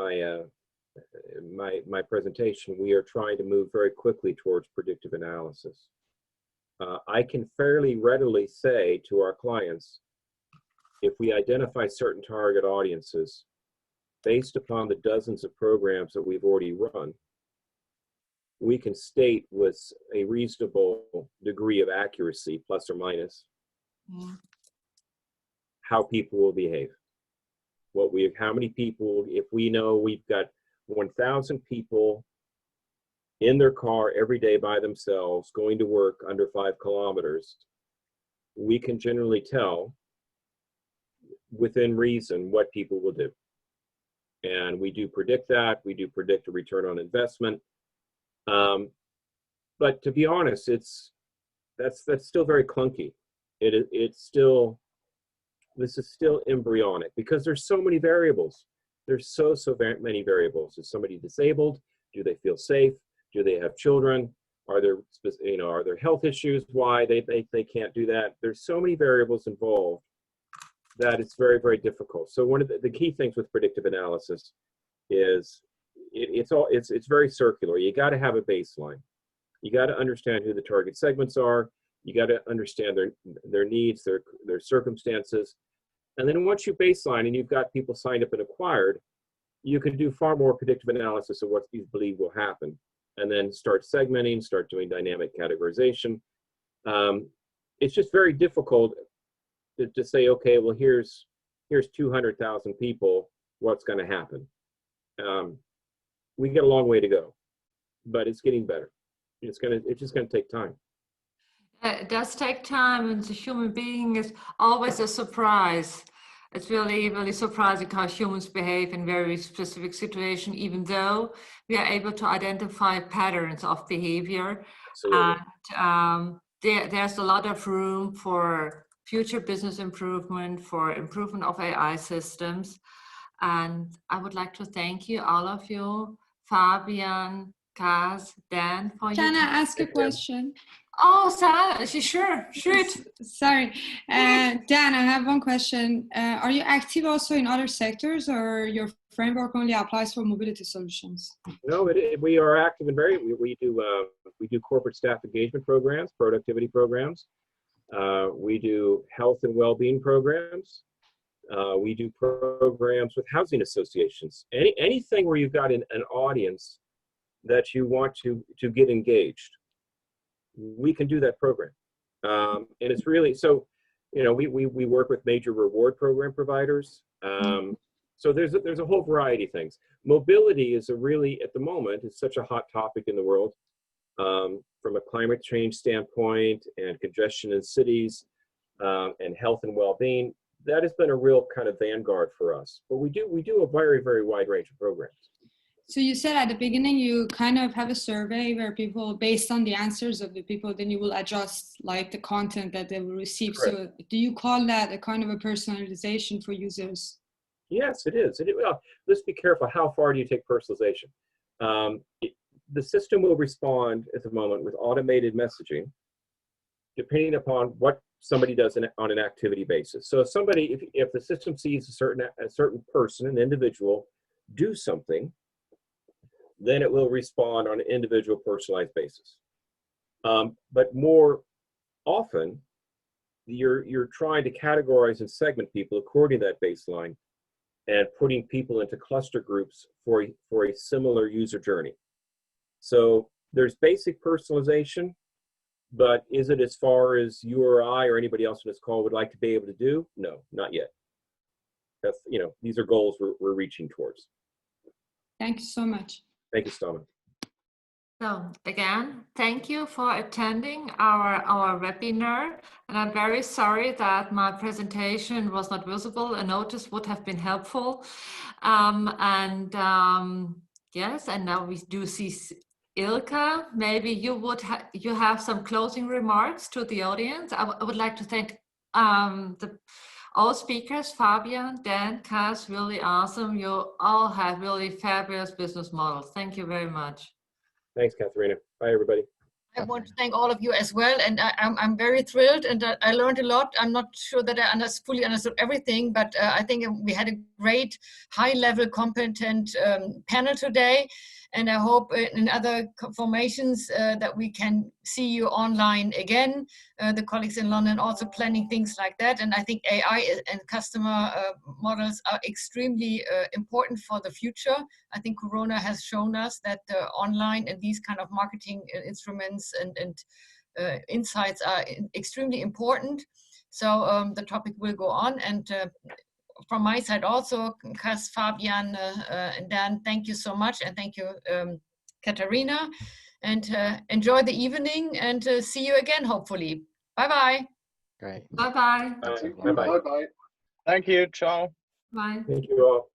my presentation, we are trying to move very quickly towards predictive analysis. I can fairly readily say to our clients, if we identify certain target audiences based upon the dozens of programs that we've already run, we can state with a reasonable degree of accuracy, plus or minus, how people will behave. How many people, if we know we've got 1,000 people in their car every day by themselves going to work under 5 kilometers, we can generally tell within reason what people will do. And we do predict that. We do predict a return on investment. But to be honest, that's still very clunky. This is still embryonic because there's so many variables. There's so many variables. Is somebody disabled? Do they feel safe? Do they have children? Are there health issues? Why they can't do that? There's so many variables involved that it's very, very difficult. So one of the key things with predictive analysis is it's very circular. You got to have a baseline. You got to understand who the target segments are. You got to understand their needs, their circumstances. And then once you baseline and you've got people signed up and acquired, you can do far more predictive analysis of what you believe will happen. And then start segmenting, start doing dynamic categorization. It's just very difficult to say, okay, well, here's 200,000 people, what's going to happen? We got a long way to go, but it's getting better. It's just going to take time. It does take time, and the human being is always a surprise. It's really, really surprising how humans behave in very specific situations, even though we are able to identify patterns of behavior. Absolutely. And there's a lot of room for future business improvement, for improvement of AI systems. And I would like to thank you, all of you, Fabian, Kaz, Dan, for your Can I time. ask a question? Oh, sure, shoot. Sorry. Dan, I have one question. Are you active also in other sectors, or your framework only applies for mobility solutions? No, we are active in we do corporate staff engagement programs, productivity programs. We do health and well-being programs. We do programs with housing associations. Anything where you've got an audience that you want to get engaged, we can do that program. And it's really, so, you know, we work with major reward program providers. So there's a whole variety of things. Mobility is at the moment, it's such a hot topic in the world, from a climate change standpoint and congestion in cities, and health and well-being. That has been a real kind of vanguard for us. But we do a very, very wide range of programs. So you said at the beginning you kind of have a survey where people, based on the answers of the people, then you will adjust like the content that they will receive. Correct. So do you call that a kind of a personalization for users? Yes, it is. Well, let's be careful. How far do you take personalization? The system will respond at the moment with automated messaging, depending upon what somebody does on an activity basis. So if the system sees a certain person, an individual, do something, then it will respond on an individual personalized basis. But more often, you're trying to categorize and segment people according to that baseline and putting people into cluster groups for a similar user journey. So there's basic personalization, but is it as far as you or I or anybody else on this call would like to be able to do? No, not yet. That's, you know, these are goals we're reaching towards. Thank you so much. Thank you, Stama. So again, thank you for attending our webinar. And I'm very sorry that my presentation was not visible. A notice would have been helpful. Yes, and now we do see Ilka. Maybe you have some closing remarks to the audience. I would like to thank all speakers, Fabian, Dan, Kaz, really awesome. You all have really fabulous business models. Thank you very much. Thanks, Katharina. Bye, everybody. I want to thank all of you as well, and I'm very thrilled, and I learned a lot. I'm not sure that I fully understood everything, but I think we had a great, high-level, competent panel today, and I hope in other formations that we can see you online again. The colleagues in London also planning things like that, and I think AI and customer models are extremely important for the future. I think Corona has shown us that online and these kind of marketing instruments and insights are extremely important. So the topic will go on, and from my side also, Kaz, Fabian, and Dan, thank you so much, and thank you, Katharina, and enjoy the evening, and see you again, hopefully. Bye-bye. Great. Bye-bye. Bye-bye. Bye-bye. Thank you. Ciao. Bye. Thank you all.